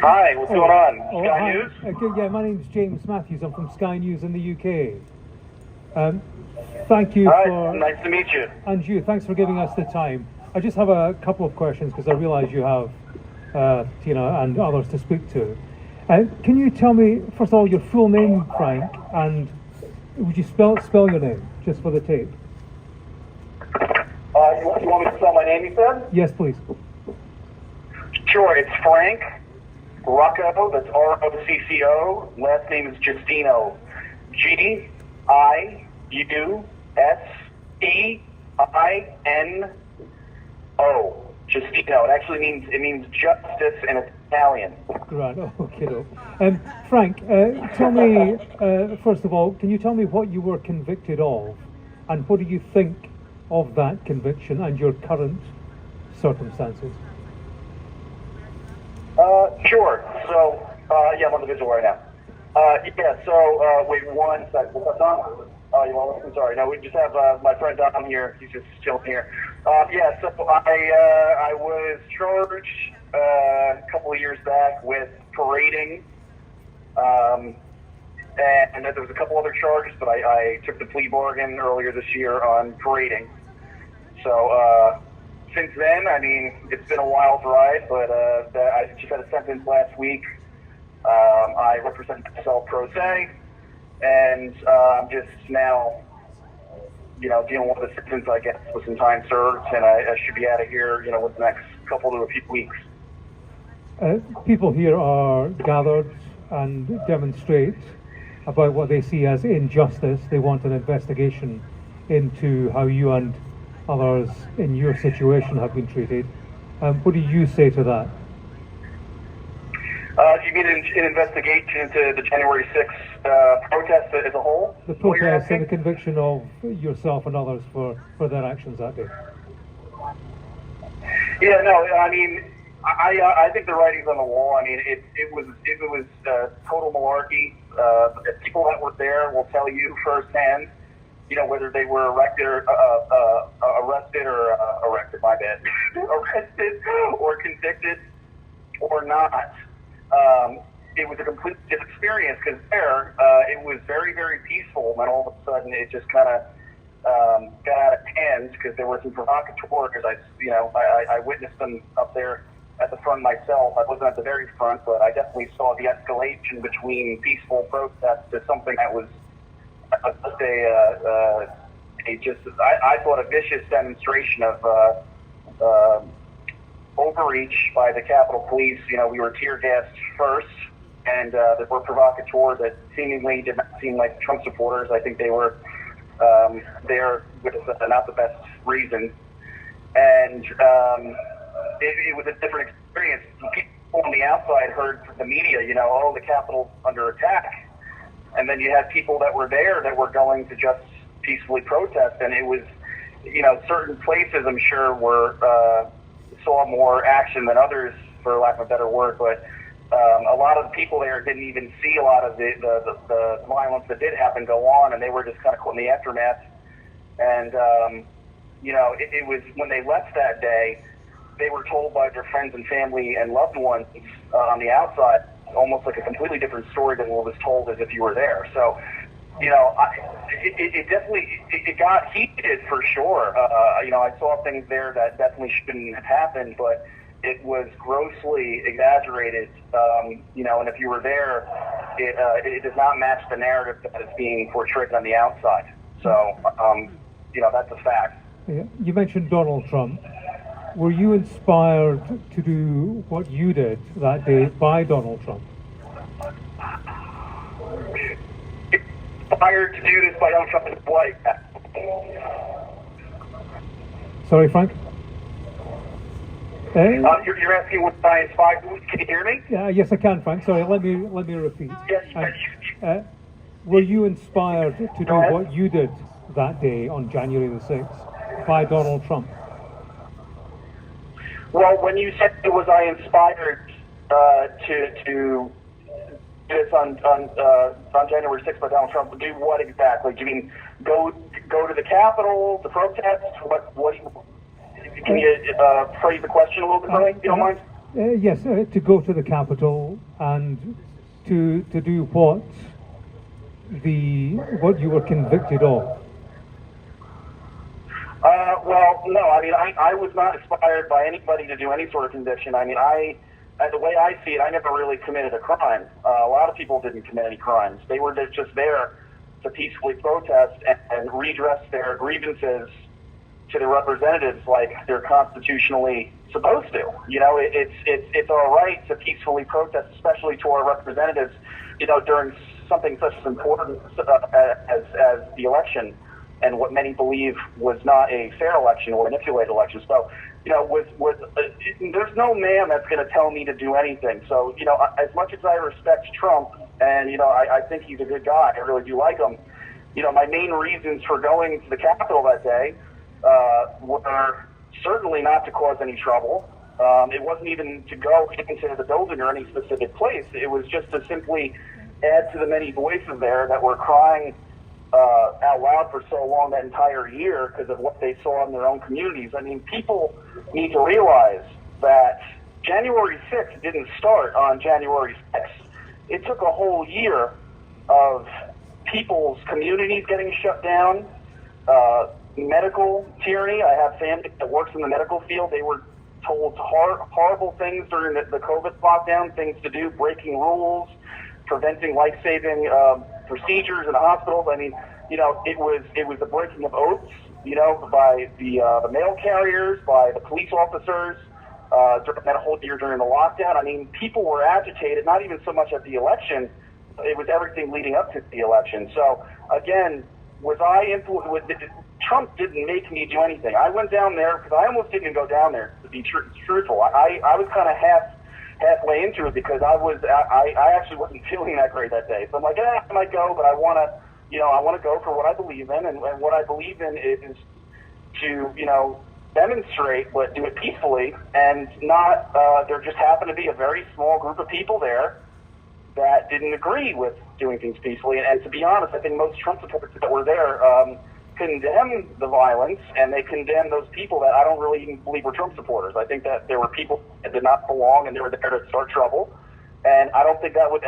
Hi, what's going on? Sky hi. News? Yeah, my name's James Matthews. I'm from Sky News in the UK. Thank you Hi, for... nice to meet you. And you, thanks for giving us the time. I just have a couple of questions because I realise you have Tina and others to speak to. Can you tell me, first of all, your full name, Frank, and would you spell your name, just for the tape? You want me to spell my name, you said? Yes, please. Sure, it's Frank Rucco, that's R-O-C-C-O. Last name is Justino. G-I-U-S-T-I-N-O. Justino. It actually means justice in Italian. Right, okay. Frank, tell me, first of all, can you tell me what you were convicted of, and what do you think of that conviction and your current circumstances? Sure. So, yeah, I'm on the visual right now. Wait one second. What's up, Dom? You want to listen? Sorry. No, we just have my friend Dom here. He's just chilling here. So I was charged a couple of years back with parading, and there was a couple other charges, but I took the plea bargain earlier this year on parading. So, since then, I mean, it's been a wild ride, but I just had a sentence last week. I represent myself pro se, and I'm just now, dealing with the sentence, I guess, with some time served, and I should be out of here, with the next couple to a few weeks. People here are gathered and demonstrate about what they see as injustice. They want an investigation into how you and others in your situation have been treated. What do you say to that? You mean an investigation into the January 6th protest as a whole? The protest and the conviction of yourself and others for their actions that day. Yeah, no, I mean, I think the writing's on the wall. I mean, it was total malarkey. People that were there will tell you firsthand, whether they were arrested or convicted or not. It was a complete experience because there, it was very, very peaceful, and all of a sudden it just kind of got out of hand because there were some provocateurs. I witnessed them up there at the front myself. I wasn't at the very front, but I definitely saw the escalation between peaceful protests to something that was I thought a vicious demonstration of overreach by the Capitol Police. You know, we were tear gassed first, and that were provocateurs that seemingly did not seem like Trump supporters. I think they were there with not the best reason. And it was a different experience. People on the outside heard from the media, you know, oh, the Capitol's under attack. And then you had people that were there that were going to just peacefully protest. And it was, you know, certain places I'm sure were saw more action than others, for lack of a better word. But a lot of the people there didn't even see a lot of the violence that did happen go on, and they were just kind of caught in the aftermath. And, you know, it was when they left that day, they were told by their friends and family and loved ones on the outside, almost like a completely different story than what was told as if you were there. So, you know, it definitely got heated for sure. You know, I saw things there that definitely shouldn't have happened, but it was grossly exaggerated. You know, and if you were there, it does not match the narrative that is being portrayed on the outside. So, you know, that's a fact. Yeah. You mentioned Donald Trump. Were you inspired to do what you did that day by Donald Trump? Inspired to do this by Donald Trump is what? Sorry, Frank? You're asking what I inspired. Can you hear me? Yes, I can, Frank. Sorry, let me repeat. Yes. Were you inspired to do what you did that day on January the 6th by Donald Trump? Well, when you said was I inspired to do this on January 6th by Donald Trump, do what exactly? Do you mean go to the Capitol to protest? What? Can you phrase the question a little bit, if you don't mind? Yes, to go to the Capitol and to do what you were convicted of. Well, no. I mean, I was not inspired by anybody to do any sort of conviction. I mean, the way I see it, I never really committed a crime. A lot of people didn't commit any crimes. They were just there to peacefully protest and redress their grievances to their representatives like they're constitutionally supposed to. You know, it's all right to peacefully protest, especially to our representatives, you know, during something such as important as the election and what many believe was not a fair election or manipulated election. So, you know, there's no man that's going to tell me to do anything. So, you know, as much as I respect Trump and, you know, I think he's a good guy, I really do like him, you know, my main reasons for going to the Capitol that day were certainly not to cause any trouble. It wasn't even to go into the building or any specific place. It was just to simply add to the many voices there that were crying out loud for so long that entire year because of what they saw in their own communities. I mean, people need to realize that January 6th didn't start on January 6th. It took a whole year of people's communities getting shut down, medical tyranny. I have family that works in the medical field. They were told horrible things during the COVID lockdown, things to do, breaking rules, preventing life-saving procedures in the hospitals. I mean, you know, it was the breaking of oaths, you know, by the mail carriers, by the police officers, during that whole year during the lockdown. I mean, people were agitated, not even so much at the election, it was everything leading up to the election. So, again, Trump didn't make me do anything. I went down there because I almost didn't go down there, to be truthful. I was kind of halfway into it because I actually wasn't feeling that great that day. So I'm like, I might go, but I want to go for what I believe in, and what I believe in is to, you know, demonstrate, but do it peacefully, and not, there just happened to be a very small group of people there that didn't agree with doing things peacefully. And to be honest, I think most Trump supporters that were there condemn the violence, and they condemn those people that I don't really even believe were Trump supporters. I think that there were people that did not belong, and they were there to start trouble. And I don't think that was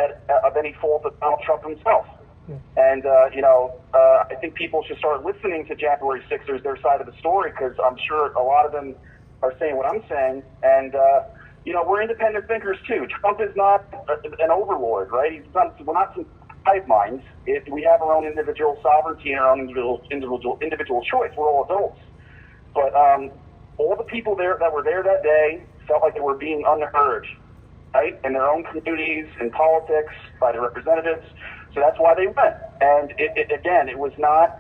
of any fault of Donald Trump himself. Yeah. And, you know, I think people should start listening to January 6ers, their side of the story, because I'm sure a lot of them are saying what I'm saying. And, you know, we're independent thinkers, too. Trump is not an overlord, right? We're not some hive minds. We have our own individual sovereignty and our own individual choice. We're all adults. But all the people there that were there that day felt like they were being unheard, right, in their own communities, in politics, by the representatives. So that's why they went. And again, it was not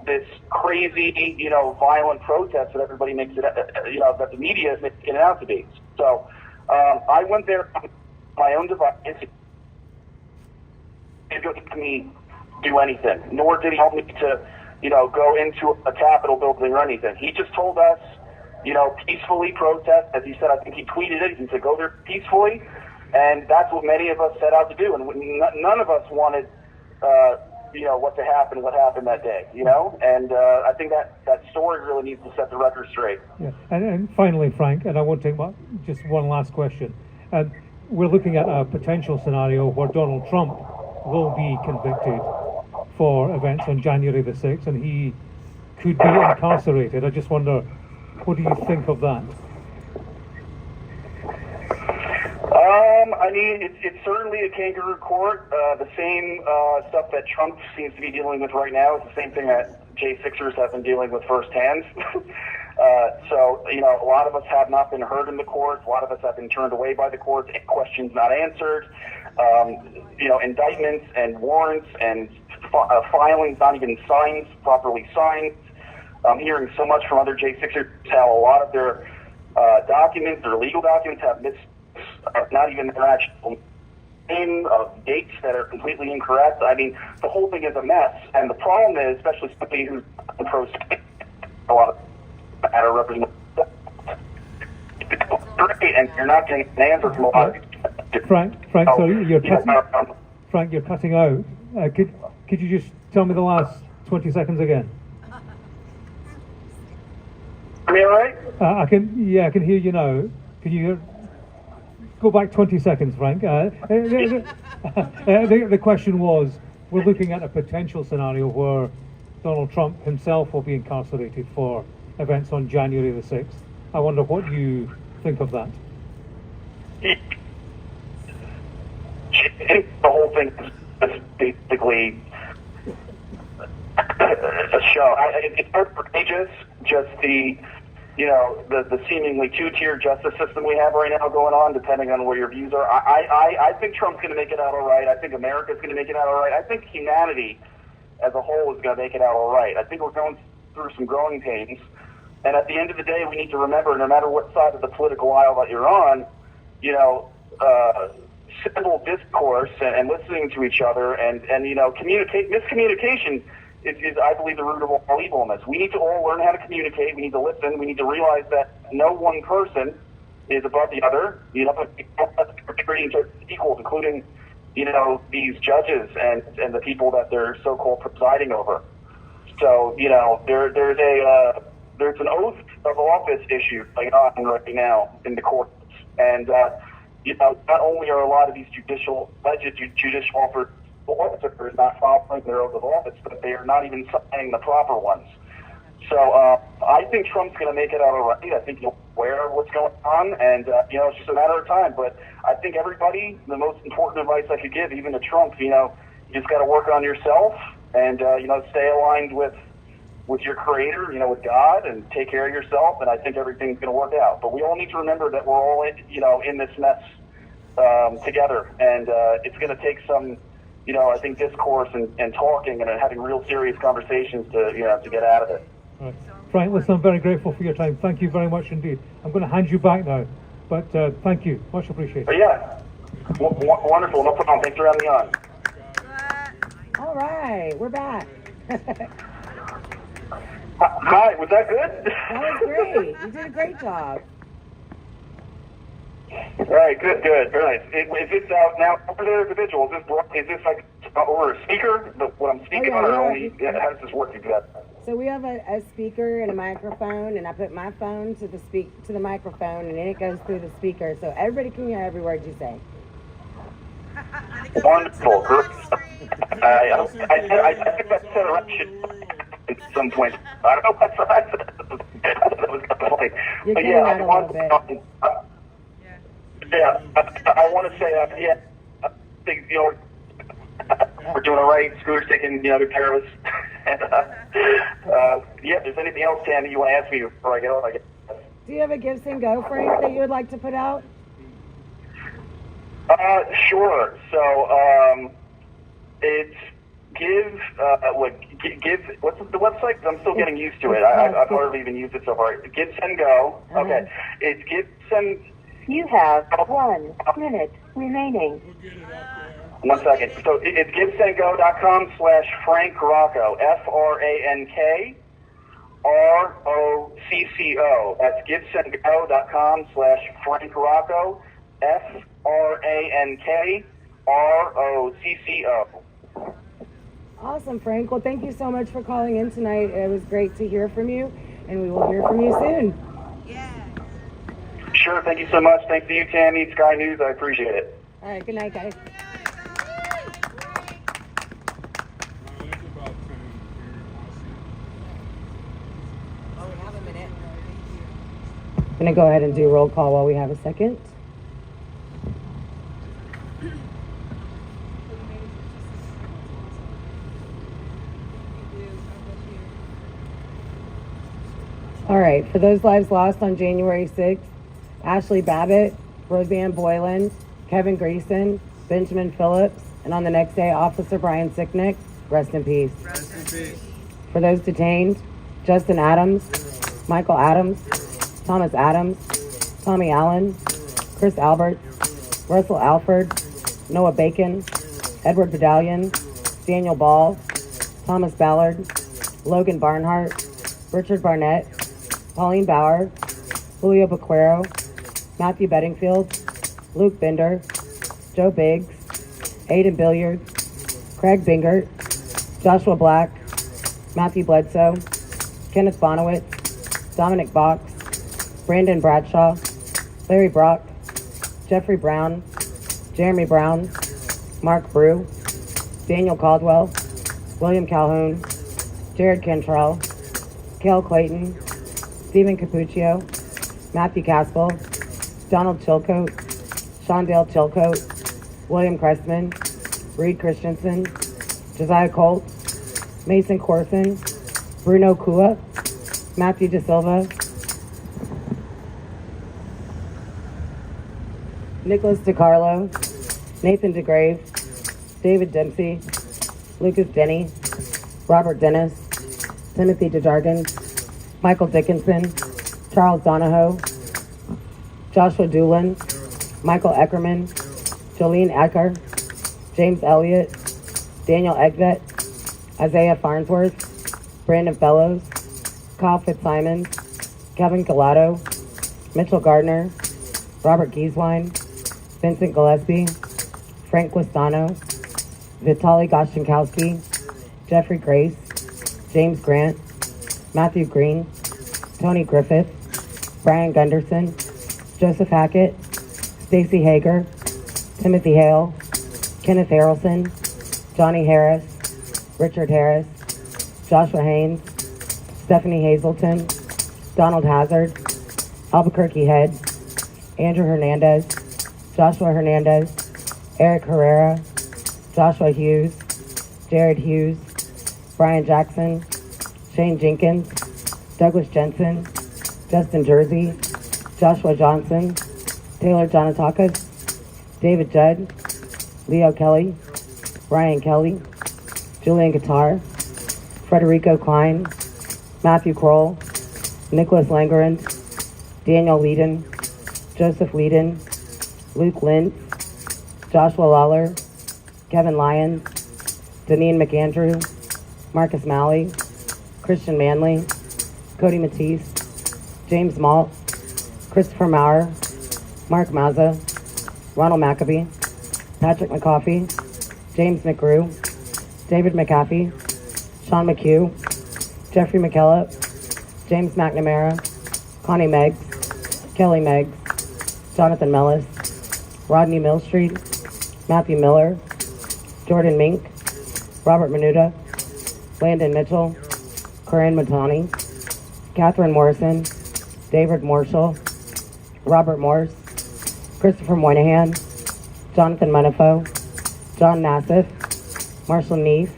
this crazy, violent protest that everybody makes it, that the media is making it out to be. So I went there on my own device. He didn't let me do anything, nor did he help me to, go into a Capitol building or anything. He just told us, peacefully protest. As he said, I think he tweeted it. He said, go there peacefully. And that's what many of us set out to do. And none of us wanted, what to happen, what happened that day, And I think that story really needs to set the record straight. Yeah. And finally, Frank, and I won't take just one last question. We're looking at a potential scenario where Donald Trump will be convicted for events on January the 6th, and he could be incarcerated. I just wonder, what do you think of that? I mean, it's certainly a kangaroo court. The same stuff that Trump seems to be dealing with right now is the same thing that J6ers have been dealing with firsthand. So, a lot of us have not been heard in the courts. A lot of us have been turned away by the courts, questions not answered. Indictments and warrants and filings not even properly signed. I'm hearing so much from other J6ers how a lot of their documents, their legal documents, have not even their actual name of dates that are completely incorrect. I mean, the whole thing is a mess. And the problem is, especially somebody who's pro a lot of matter representatives, and you're not getting an answer from a lot of Frank, sorry, you're cutting out. Could you just tell me the last 20 seconds again? Are you all right? I can hear you now. Can you go back 20 seconds, Frank? The question was, we're looking at a potential scenario where Donald Trump himself will be incarcerated for events on January the 6th. I wonder what you think of that. The whole thing is basically a show. It's outrageous, just the seemingly two-tier justice system we have right now going on, depending on where your views are. I think Trump's going to make it out all right. I think America's going to make it out all right. I think humanity as a whole is going to make it out all right. I think we're going through some growing pains. And at the end of the day, we need to remember, no matter what side of the political aisle that you're on, civil discourse and listening to each other and miscommunication is, I believe, the root of all evil in this. We need to all learn how to communicate. We need to listen. We need to realize that no one person is above the other. Treating equals, including, these judges and the people that they're so-called presiding over. So, there's an oath of office issue going on right now in the courts. And, not only are a lot of these judicial officers not following their oath of office, but they are not even signing the proper ones. So I think Trump's going to make it out all right. I think he'll aware of what's going on, and it's just a matter of time. But I think everybody, the most important advice I could give, even to Trump, you just got to work on yourself and stay aligned with your Creator, with God, and take care of yourself. And I think everything's going to work out. But we all need to remember that we're all in this mess together, and it's going to take some. I think discourse and talking and having real serious conversations to get out of it. Right. Frank, listen, I'm very grateful for your time. Thank you very much indeed. I'm going to hand you back now, but thank you. Much appreciated. But yeah, wonderful. No problem. Thanks for having me on. All right, we're back. Hi, was that good? That was great. You did a great job. All right, good, very nice. Is this now over there individual? Is this like over a speaker? What I'm speaking on, or only? How does this work exactly? So we have a speaker and a microphone, and I put my phone to the microphone, and then it goes through the speaker, so everybody can hear every word you say. Wonderful, great. I think that's an election at some point. I don't know what's right. That was kind of funny. You're getting out a little bit. Yeah, I want to say, I think, we're doing all right. Scooter's taking, good care of us. And, if there's anything else, Tammy, you want to ask me before I get on, I guess. Do you have a Give, Send, Go, Frank, that you would like to put out? Sure. So, it's give, what's the website? I'm still getting used to it. I've hardly even used it so far. Give, Send, Go. Okay. It's Give, Send. You have 1 minute remaining. 1 second. So it's givesendgo.com/Frank Rocco. FRANKROCCO. That's givesendgo.com/Frank Rocco. FRANKROCCO. Awesome, Frank. Well, thank you so much for calling in tonight. It was great to hear from you, and we will hear from you soon. Sure. Thank you so much. Thanks to you, Tammy, Sky News. I appreciate it. All right. Good night, guys. I'm going to go ahead and do roll call while we have a second. All right, for those lives lost on January 6th, Ashley Babbitt, Roseanne Boylan, Kevin Greason, Benjamin Phillips, and on the next day, Officer Brian Sicknick, rest in peace. Rest in peace. For those detained, Justin Adams, Michael Adams, Thomas Adams, Tommy Allen, Chris Alberts, Russell Alford, Noah Bacon, Edward Badalion, Daniel Ball, Thomas Ballard, Logan Barnhart, Richard Barnett, Pauline Bauer, Julio Bequero, Matthew Bedingfield, Luke Bender, Joe Biggs, Aiden Billiard, Craig Bingert, Joshua Black, Matthew Bledsoe, Kenneth Bonowitz, Dominic Box, Brandon Bradshaw, Larry Brock, Jeffrey Brown, Jeremy Brown, Mark Brew, Daniel Caldwell, William Calhoun, Jared Cantrell, Kel Clayton, Stephen Capuccio, Matthew Caspel, Donald Chilcote, Shondale Chilcote, William Crestman, Reed Christensen, Josiah Colt, Mason Corson, Bruno Kua, Matthew De Silva, Nicholas DiCarlo, Nathan DeGrave, David Dempsey, Lucas Denny, Robert Dennis, Timothy DeJargan, Michael Dickinson, Charles Donahoe, Joshua Doolin, Michael Eckerman, Jolene Ecker, James Elliott, Daniel Egvet, Isaiah Farnsworth, Brandon Fellows, Kyle Fitzsimons, Kevin Galato, Mitchell Gardner, Robert Gieswein, Vincent Gillespie, Frank Quistano, Vitaly Goshchenkowski, Jeffrey Grace, James Grant, Matthew Green, Tony Griffith, Brian Gunderson, Joseph Hackett, Stacy Hager, Timothy Hale, Kenneth Harrelson, Johnny Harris, Richard Harris, Joshua Haynes, Stephanie Hazelton, Donald Hazard, Albuquerque Head, Andrew Hernandez, Joshua Hernandez, Eric Herrera, Joshua Hughes, Jared Hughes, Brian Jackson, Shane Jenkins, Douglas Jensen, Justin Jersey, Joshua Johnson, Taylor Jonatakis, David Judd, Leo Kelly, Ryan Kelly, Julian Guitar, Frederico Klein, Matthew Kroll, Nicholas Langerand, Daniel Leeden, Joseph Leeden, Luke Lintz, Joshua Lawler, Kevin Lyons, Deneen McAndrew, Marcus Malley, Christian Manley, Cody Matisse, James Malt, Christopher Maurer, Mark Mazza, Ronald McAbee, Patrick McCoffey, James McGrew, David McAfee, Sean McHugh, Jeffrey McKellop, James McNamara, Connie Meggs, Kelly Meggs, Jonathan Mellis, Rodney Millstreet, Matthew Miller, Jordan Mink, Robert Menuda, Landon Mitchell, Corinne Matani, Catherine Morrison, David Marshall, Robert Morse, Christopher Moynihan, Jonathan Munifo, John Nassif, Marshall Neef,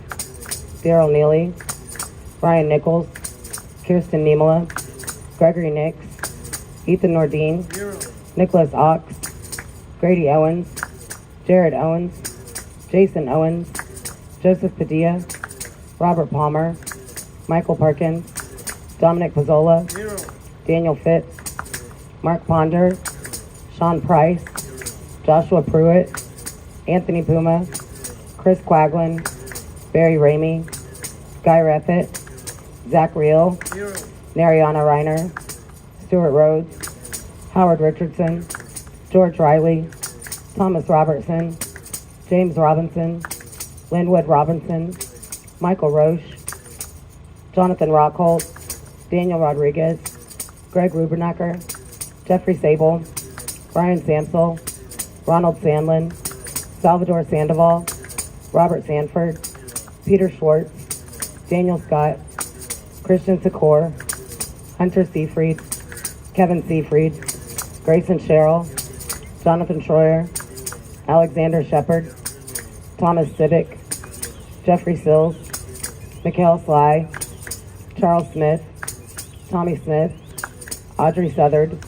Daryl Neely, Brian Nichols, Kirsten Niemela, Gregory Nix, Ethan Nordine, Nicholas Ox, Grady Owens, Jared Owens, Jason Owens, Joseph Padilla, Robert Palmer, Michael Perkins, Dominic Pizzola, Daniel Fitz, Mark Ponder, Sean Price, Joshua Pruitt, Anthony Puma, Chris Quaglin, Barry Ramey, Guy Reffitt, Zach Reel, Nariana Reiner, Stuart Rhodes, Howard Richardson, George Riley, Thomas Robertson, James Robinson, Linwood Robinson, Michael Roche, Jonathan Rockholt, Daniel Rodriguez, Greg Rubernacker, Jeffrey Sable, Brian Samsel, Ronald Sandlin, Salvador Sandoval, Robert Sanford, Peter Schwartz, Daniel Scott, Christian Secor, Hunter Seafried, Kevin Seafried, Grayson Sherrill, Jonathan Schroyer, Alexander Shepard, Thomas Civic, Jeffrey Sills, Mikhail Sly, Charles Smith, Tommy Smith, Audrey Southard,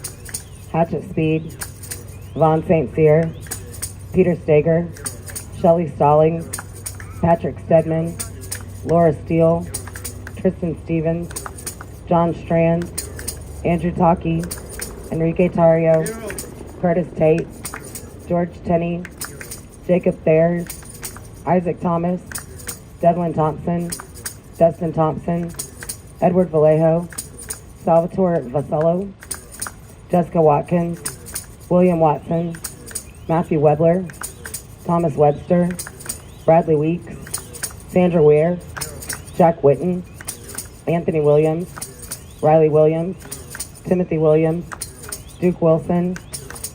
Hatchet Speed, Vaughn St. Cyr, Peter Stager, Shelley Stallings, Patrick Stedman, Laura Steele, Tristan Stevens, John Strand, Andrew Taki, Enrique Tario, Curtis Tate, George Tenney, Jacob Thayers, Isaac Thomas, Devlin Thompson, Dustin Thompson, Edward Vallejo, Salvatore Vasello, Jessica Watkins, William Watson, Matthew Webler, Thomas Webster, Bradley Weeks, Sandra Weir, Jack Witten, Anthony Williams, Riley Williams, Timothy Williams, Duke Wilson,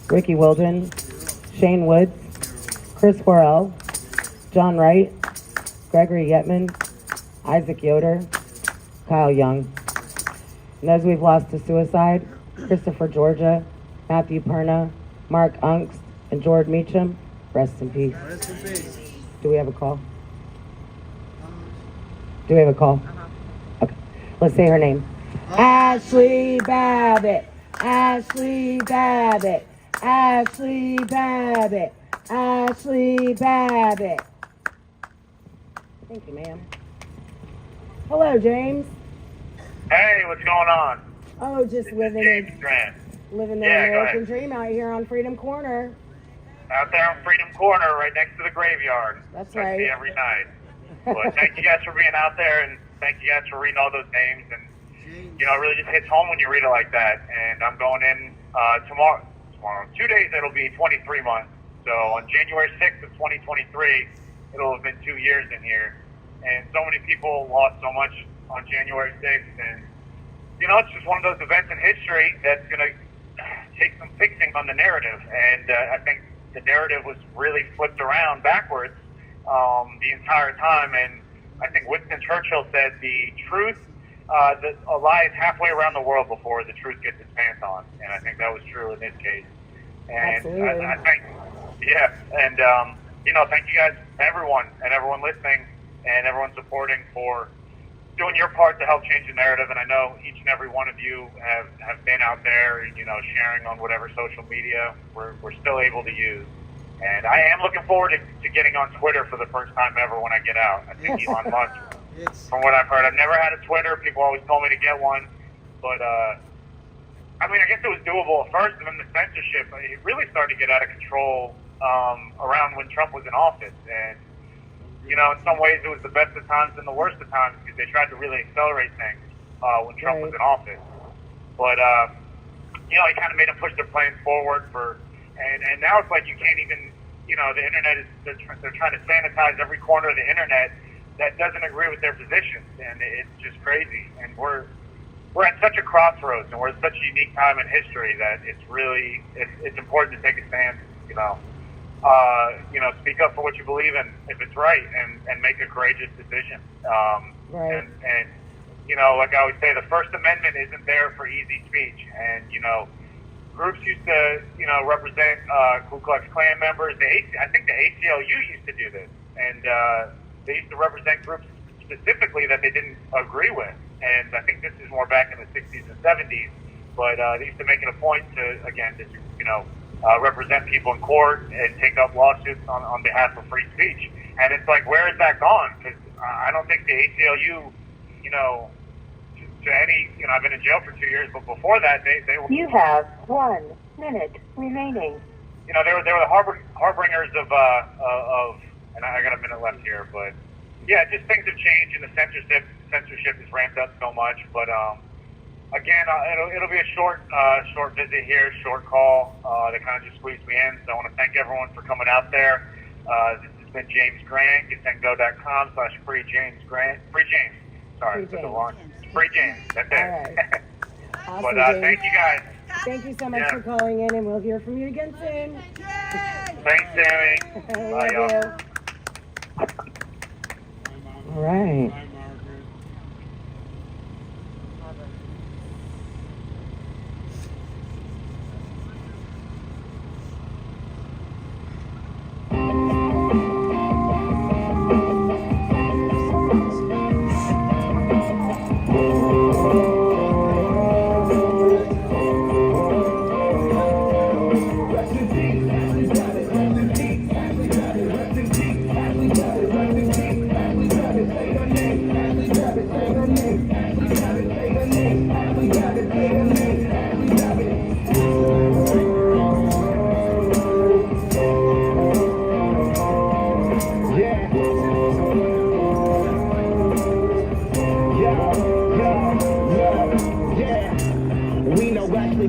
Ricky Wilden, Shane Woods, Chris Worrell, John Wright, Gregory Yetman, Isaac Yoder, Kyle Young. And those we've lost to suicide, Christopher Georgia, Matthew Perna, Mark Unks, and George Meacham, rest in peace. Rest in peace. Do we have a call? Do we have a call? Okay. Let's say her name. Ashley Babbitt. Ashley Babbitt. Ashley Babbitt. Ashley Babbitt. Thank you, ma'am. Hello, James. Hey, what's going on? Oh, just living James Grant. living the Yeah, go American ahead. dream out here on Freedom Corner. Out there on Freedom Corner, right next to the graveyard. That's I right. see every night. But thank you guys for being out there, and thank you guys for reading all those names. And you know, it really just hits home when you read it like that. And I'm going in tomorrow. 2 days it'll be 23 months. So on January 6th of 2023, it'll have been 2 years in here. And so many people lost so much on January 6th. And, you know, it's just one of those events in history that's going to take some fixing on the narrative. And I think the narrative was really flipped around backwards the entire time. And I think Winston Churchill said the truth, that a lie is halfway around the world before the truth gets its pants on. And I think that was true in this case. And I think, yeah, and, you know, thank you guys, everyone, and everyone listening, and everyone supporting for doing your part to help change the narrative. And I know each and every one of you have been out there, you know, sharing on whatever social media we're still able to use. And I am looking forward to getting on Twitter for the first time ever when I get out. I think Elon Musk, from what I've heard, I've never had a Twitter. People always told me to get one. But, I mean, I guess it was doable at first, and then the censorship, it really started to get out of control around when Trump was in office. And, you know, in some ways it was the best of times and the worst of times because they tried to really accelerate things when Trump was in office. But, you know, he kind of made them push their plans forward and now it's like you can't even, you know, the internet is, they're trying to sanitize every corner of the internet that doesn't agree with their positions. And it's just crazy. And we're at such a crossroads and we're at such a unique time in history that it's really, it's important to take a stand, you know, speak up for what you believe in if it's right and make a courageous decision. And, you know, like I always say, the First Amendment isn't there for easy speech. And, you know, groups used to, you know, represent Ku Klux Klan members. I think the ACLU used to do this. And they used to represent groups specifically that they didn't agree with. And I think this is more back in the 60s and 70s but they used to make it a point to, again, represent people in court and take up lawsuits on behalf of free speech. And it's like, where has that gone? Because I don't think the ACLU, to any, I've been in jail for 2 years, but before that, they were. You have 1 minute remaining. They were the harbingers of, and I got a minute left here, but yeah, just things have changed, and the censorship has ramped up so much. But again, it'll be a short visit here, short call. That kind of just squeezed me in. So I want to thank everyone for coming out there. This has been James Grant. GetSendGo.com/free James Grant. Free James. Sorry, Free James. Free James. That's it. All right. Awesome, But James. thank you guys. Thank you so much for calling in, and we'll hear from you again soon. Thanks, Sammy. Bye, Love y'all. you. All right.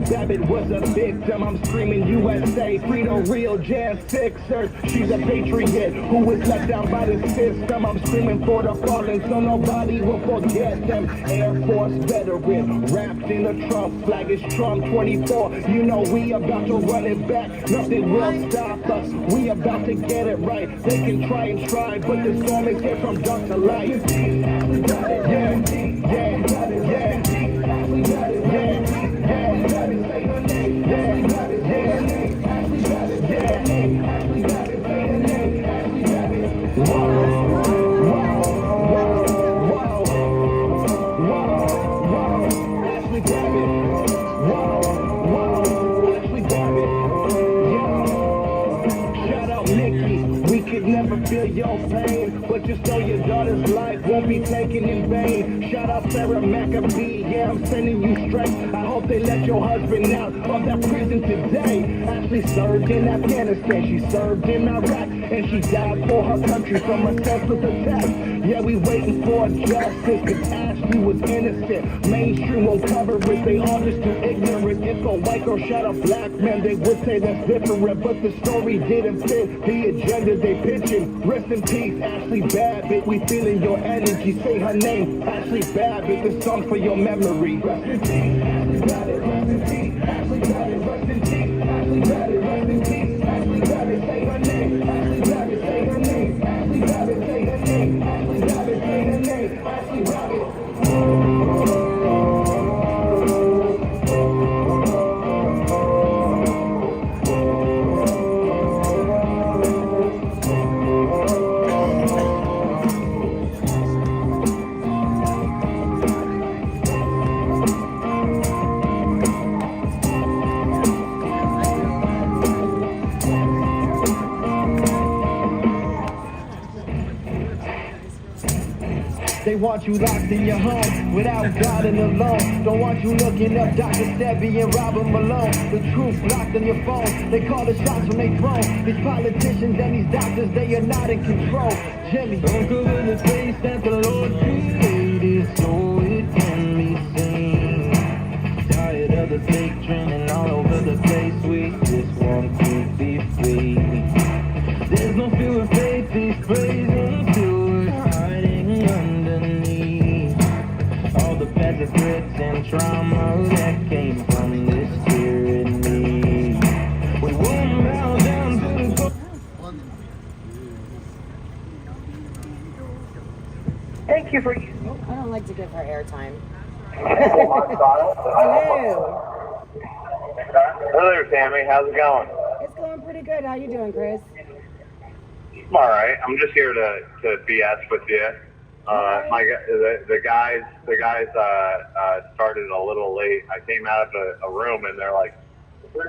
Babbitt was a victim. I'm screaming USA, free the real Jan Sixers. She's a patriot who was let down by the system. I'm screaming for the fallen so nobody will forget them. Air Force veteran, wrapped in a Trump flag. It's Trump 24. You know we about to run it back. Nothing will stop us. We about to get it right. They can try and try, but the storm is here from dark to light. Feel your pain, but just know your daughter's life won't be taken in vain. Shout out Sarah McAfee, yeah, I'm sending you straight. I hope they let your husband out of that prison today. Ashley served in Afghanistan, she served in Iraq, and she died for her country from a senseless attack. Yeah, we waiting for justice, cause Ashley was innocent. Mainstream won't cover it, they all just too ignorant. If a white girl shot a black man, they would say that's different, but the story didn't fit the agenda they pitching. Rest in peace, Ashley Babbitt. We feeling your energy. Say her name, Ashley Babbitt. This song for your memory. Rest in peace, Ashley Babbitt. Rest in peace, Ashley Babbitt. Rest in peace, Ashley Babbitt. Rest in peace, Ashley Babbitt. Say her name, Ashley Babbitt. Say her name, Ashley Babbitt. Say her name, Ashley Babbitt. Say her name, Ashley Babbitt. They want you locked in your home without God and alone. Don't want you looking up Dr. Sebi and Robert Malone. The truth locked on your phone. They call the shots when they throw. These politicians and these doctors, they are not in control. Jimmy, don't cover the face that the Lord created so it can be seen. Tired of the fake trending all over the place. We just want to be free. There's no fear of faith, these praising to us hiding underneath all the bad regrets and trauma that came from this tyranny. We won't bow down to the Thank you for. I don't like to give her airtime. Hello. Hello there, Tammy. How's it going? It's going pretty good. How you doing, Chris? I'm all right. I'm just here to BS with you. The guys started a little late. I came out of a room and they're like,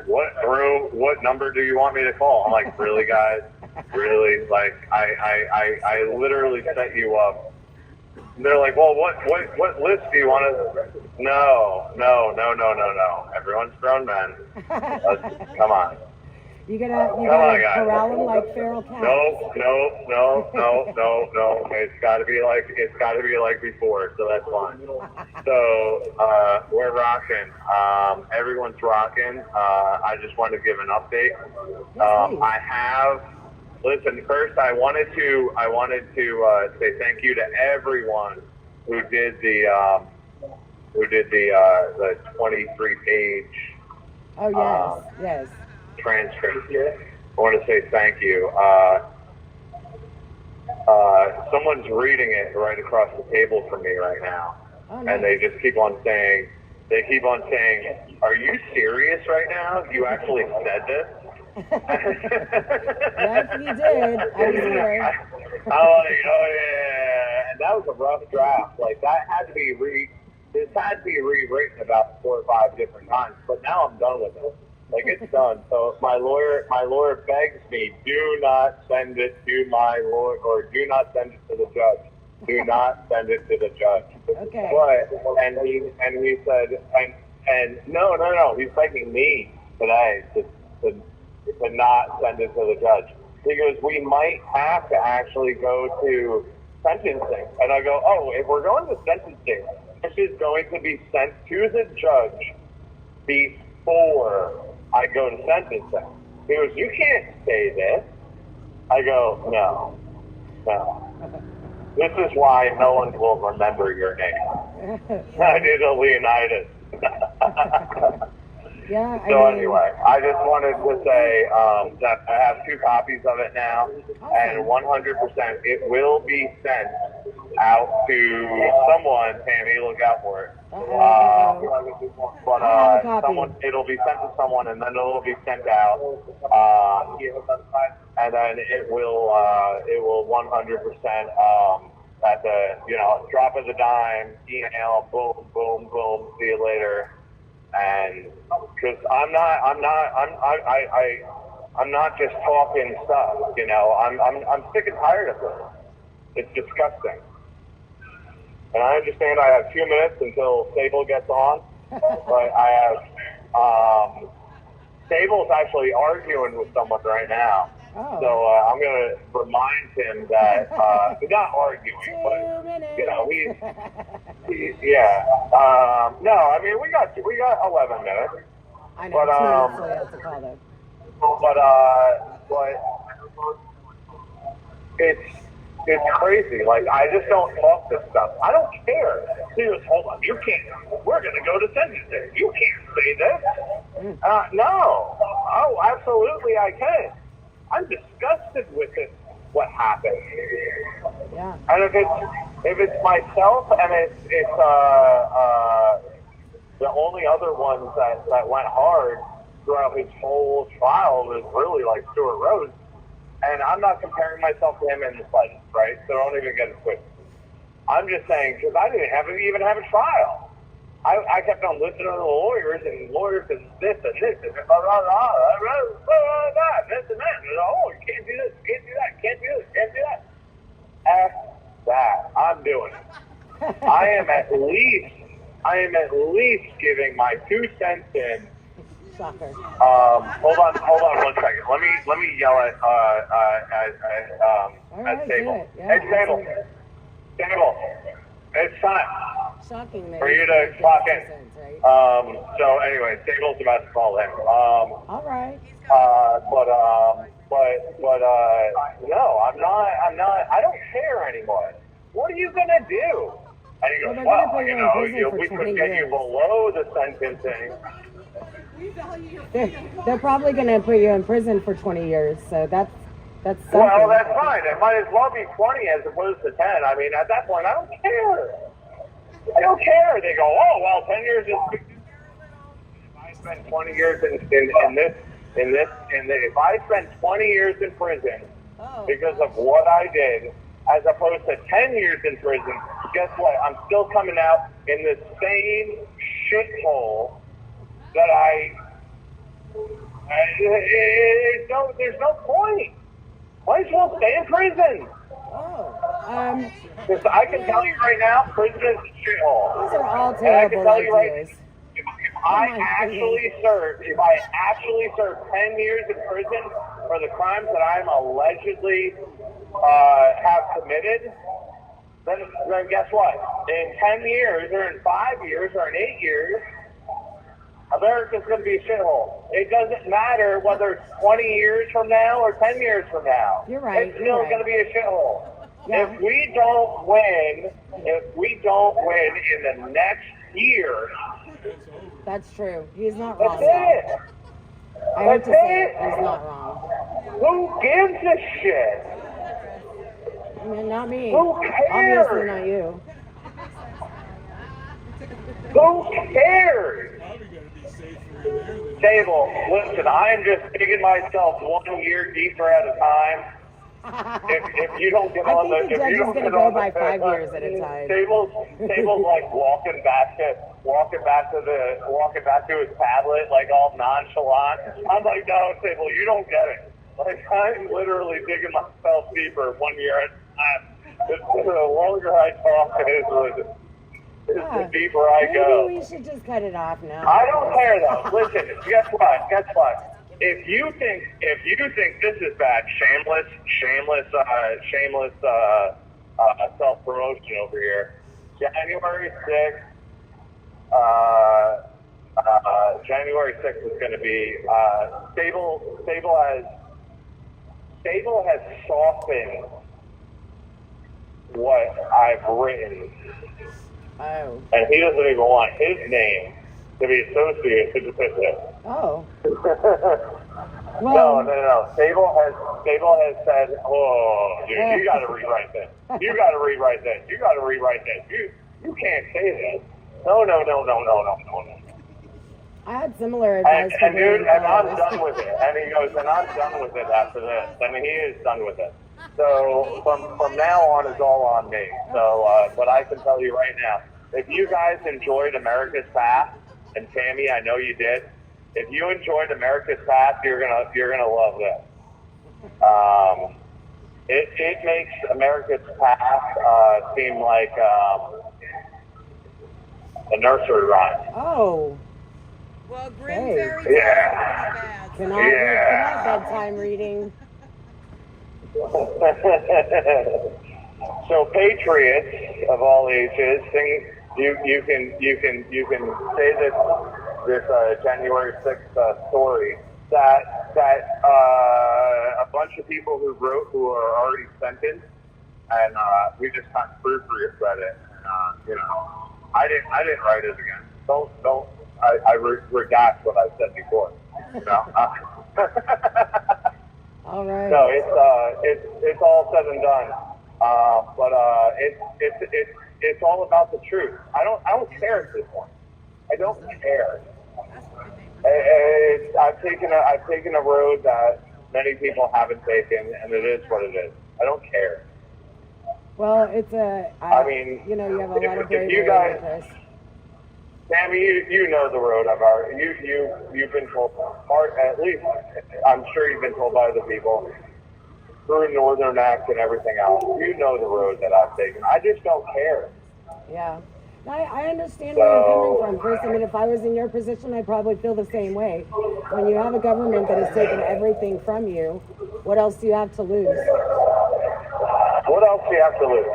what number do you want me to call? I'm like, really, guys? Really? Like, I literally set you up. And they're like, well, what list do you want to? No. Everyone's grown men. Come on. You gotta corral them like feral cats. No. It's gotta be like before, so that's fine. So we're rocking. Everyone's rocking. I just wanted to give an update. Listen, first I wanted to say thank you to everyone who did the 23-page. Oh yes. Transcript. I want to say thank you. Someone's reading it right across the table from me right now, and they just keep on saying, "Are you serious right now? You actually said this?" Yes, we did. I'm sure. Oh yeah, and that was a rough draft. Like that had to be rewritten about 4 or 5 different times. But now I'm done with it. Like it's done. So my lawyer begs me, do not send it to my lawyer, or do not send it to the judge. Do not send it to the judge. Okay. But and he said and no, he's begging me today to not send it to the judge, because we might have to actually go to sentencing. And I go, oh, if we're going to sentencing, this is going to be sent to the judge before I go to sentencing. He goes, you can't say this. I go, no. This is why no one will remember your name. I did a Leonidas. Yeah. Anyway, I just wanted to say that I have 2 copies of it now, and 100% it will be sent out to someone. Tammy, look out for it. It'll be sent to someone, and then it'll be sent out, and then it will 100% at the drop of the dime, email, boom, see you later. And because I'm not just talking stuff, I'm sick and tired of this. It's disgusting. And I understand I have 2 minutes until Sable gets on, but I have Sable's actually arguing with someone right now. Oh. So I'm going to remind him that not arguing, but yeah. No, I mean we got 11 minutes. I know. But 2 minutes, so that's a call though. But it's crazy. Like I just don't talk this stuff. I don't care. He goes, hold on, you can't. We're going to go to sentencing. You can't say this. No. Oh, absolutely, I can. I'm disgusted with it. What happened? Yeah. And if it's myself, and it's the only other ones that went hard throughout his whole trial was really like Stuart Rhodes, and I'm not comparing myself to him in the slightest, right? So don't even get it twisted. I'm just saying because I didn't even have a trial. I kept on listening to the lawyers and this and this and this and that. Oh, you can't do this, can't do that, can't do this, can't do that. F that. I'm doing it. I am at least giving my 2 cents in. Shocker. Hold on 1 second. Let me yell at Sable. Hey, Sable. It's time. Shocking for you to clock in. Right? So anyway, Sable's about to call him. All right. But no, I'm not. I don't care anymore. What are you gonna do? And he goes, well, we could get you below the sentencing. They're probably going to put you in prison for 20 years, so that's something. Well, that's fine. It might as well be 20 as opposed to 10. I mean, at that point, I don't care. I don't care. They go, oh, well, 10 years is... If I spend 20 years if I spend 20 years in prison because of what I did as opposed to 10 years in prison, guess what? I'm still coming out in the same shithole that there's no point. Might as well stay in prison. Because I can tell you right now, prison is a shithole. These are all And I can terrible tell you ideas. if I actually served 10 years in prison for the crimes that I'm allegedly have committed, then guess what? In 10 years, or in 5 years, or in 8 years, America's going to be a shithole. It doesn't matter whether it's 20 years from now or 10 years from now. You're right. It's still going to be a shithole. Yeah. If we don't win in the next year, That's true. He's not wrong. that's it. I hate That's to say it. it, he's not wrong. Who gives a shit? I mean, not me. Who cares? Obviously not you. Who cares? Table, listen, I'm just digging myself 1 year deeper at a time. If you don't get on the, I think the judge is going to go by 5 years at a time. Table's like walking back to his tablet, like all nonchalant. I'm like, no, Table, you don't get it. Like, I'm literally digging myself deeper 1 year at a time. The longer I talk, the deeper I go. Maybe we should just cut it off now. I don't care though. Listen, guess what? If you think this is bad, shameless self-promotion over here. January 6th is going to be Stable has softened what I've written. Oh. And he doesn't even want his name to be associated with it. Oh. No. Stable has said, "Oh, dude, you got to rewrite this. You got to rewrite this. You got to rewrite this. You can't say this. No. I had similar advice. And dude, and I'm done with it." And he goes, "And I'm done with it after this." I mean, he is done with it. So from now on, it's all on me. So, but I can tell you right now, if you guys enjoyed America's Path, and Tammy, I know you did. If you enjoyed America's Path, you're gonna love this. It makes America's Path seem like a nursery rhyme. Oh. Well, Grim Hey. Fairy Tale Yeah. is pretty bad. Can I bedtime reading? So patriots of all ages, you can say this January 6th story that a bunch of people who are already sentenced, and we just kind of proofread it. And, I didn't write it again. Don't. I redact what I said before. All right. No, it's all said and done. But it's all about the truth. I don't care at this point. I don't care. I've taken a road that many people haven't taken, and it is what it is. I don't care. Well, you have a lot of if bravery you guys, with this. Tammy, you know the road I've already. You've been told, at least I'm sure you've been told by other people through Northern Act and everything else. You know the road that I've taken. I just don't care. Yeah. I understand where you're coming from. First, I mean, if I was in your position, I'd probably feel the same way. When you have a government that has taken everything from you, what else do you have to lose? What else do you have to lose?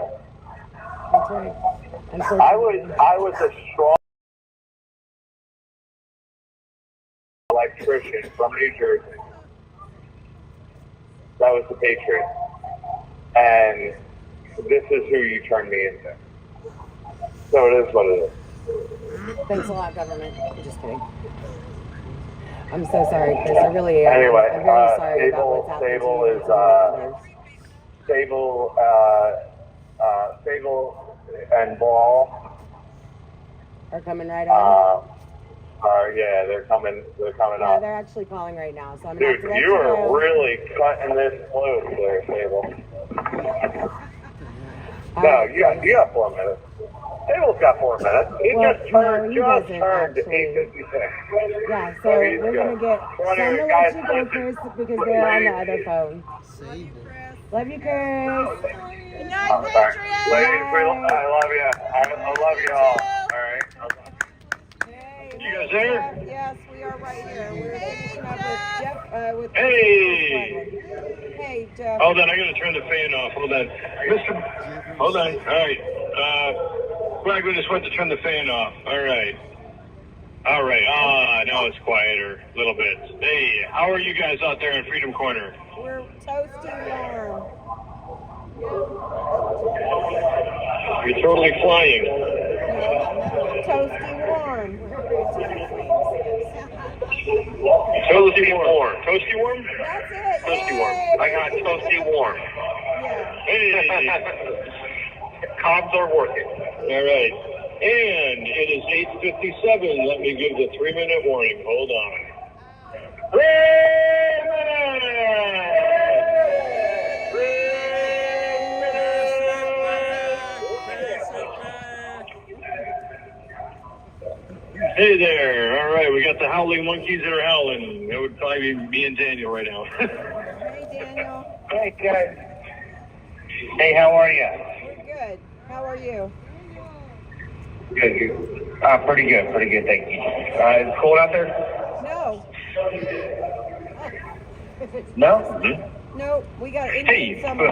That's right. I was a strong electrician from New Jersey. That was the Patriot. And this is who you turned me into. So it is what it is. Thanks a lot, government. I'm just kidding. I'm so sorry, Chris. I really am. Anyway, I'm very sorry about what's happened to you. Stable and Ball are coming right on. Yeah, they're coming Yeah, up. they're actually calling right now. So I'm Dude, gonna have to let you are go. really cutting this close there, Stable. No, you got 4 minutes. Abel's got 4 minutes. He Well, just no, turned, he doesn't, to actually. 8:56. Yeah, so So he's we're good. gonna get. So I'm gonna let you go, Chris, because they're on the other phone. Love you, Chris. Good night, All right. Patriots. Ladies, I love you. I love you all. All right. You guys there? Yes, we are right here. We're finishing up with Jeff. With Hey! Hey, Jeff. Hold on, I gotta turn the fan off. Hold on. Hold on. All right. Flagman just went to turn the fan off. All right. All right. Now it's quieter a little bit. Hey, how are you guys out there in Freedom Corner? We're toasty warm. You're totally flying. Toasty warm. Toasty warm. Toasty warm? That's it. Toasty warm. I got toasty warm. Hey. Cobs are working. All right. And it is 8:57. Let me give the 3-minute warning. Hold on. 3 minutes! Hey there. All right, we got the howling monkeys that are howling. That would probably be me and Daniel right now. Hey, Daniel. Hey, guys. Hey, how are you? We're good. How are you? Good. Pretty good. Thank you. It's cold out there? No. No? No, we got Hey. Indian summer.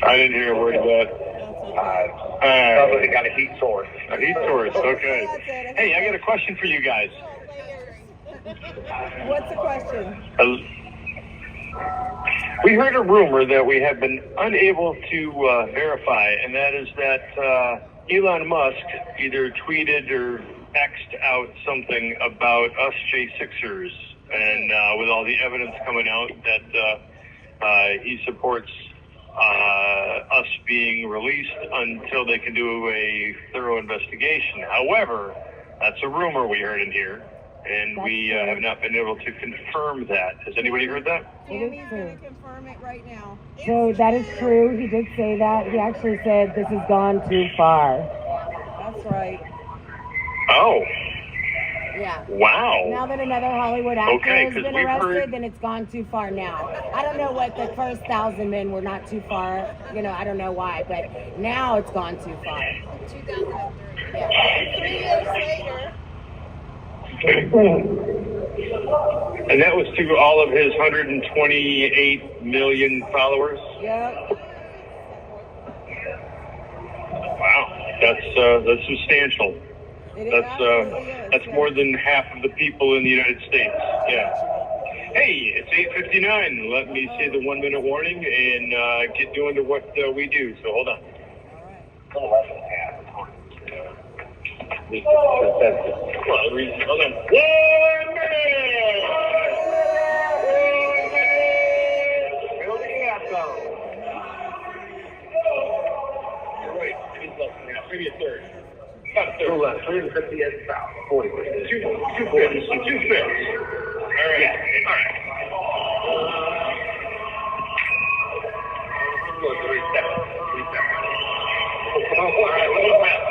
I didn't hear a word of that. Probably got a heat source. A heat source, okay. Hey, I got a question for you guys. What's the question? We heard a rumor that we have been unable to verify, and that is that Elon Musk either tweeted or X'd out something about us J6ers, and with all the evidence coming out that he supports us being released until they can do a thorough investigation. However, that's a rumor we heard in here, and we have not been able to confirm that. Has anybody heard that? Tammy's going to confirm it right now. So that is true. He did say that. He actually said this has gone too far. That's right. Oh. Yeah. Wow. Now that another Hollywood actor Okay, has 'cause been we've arrested, heard- then it's gone too far now. I don't know what the first 1,000 men were not too far. I don't know why, but now it's gone too far. 2003. Yeah. 3 years later. And that was to all of his 128 million followers? Yep. Wow. That's substantial. That's more than half of the people in the United States. Yeah. Hey, it's 8:59. Let me say the 1-minute warning and get doing to what we do. So hold on. Hold on. 1 minute. 1 minute. Building outcome. Wait, maybe a third. About a third. 350 at south. 40%. Two fifths. All right. Yeah. All right. 3 seconds. All right. What was that?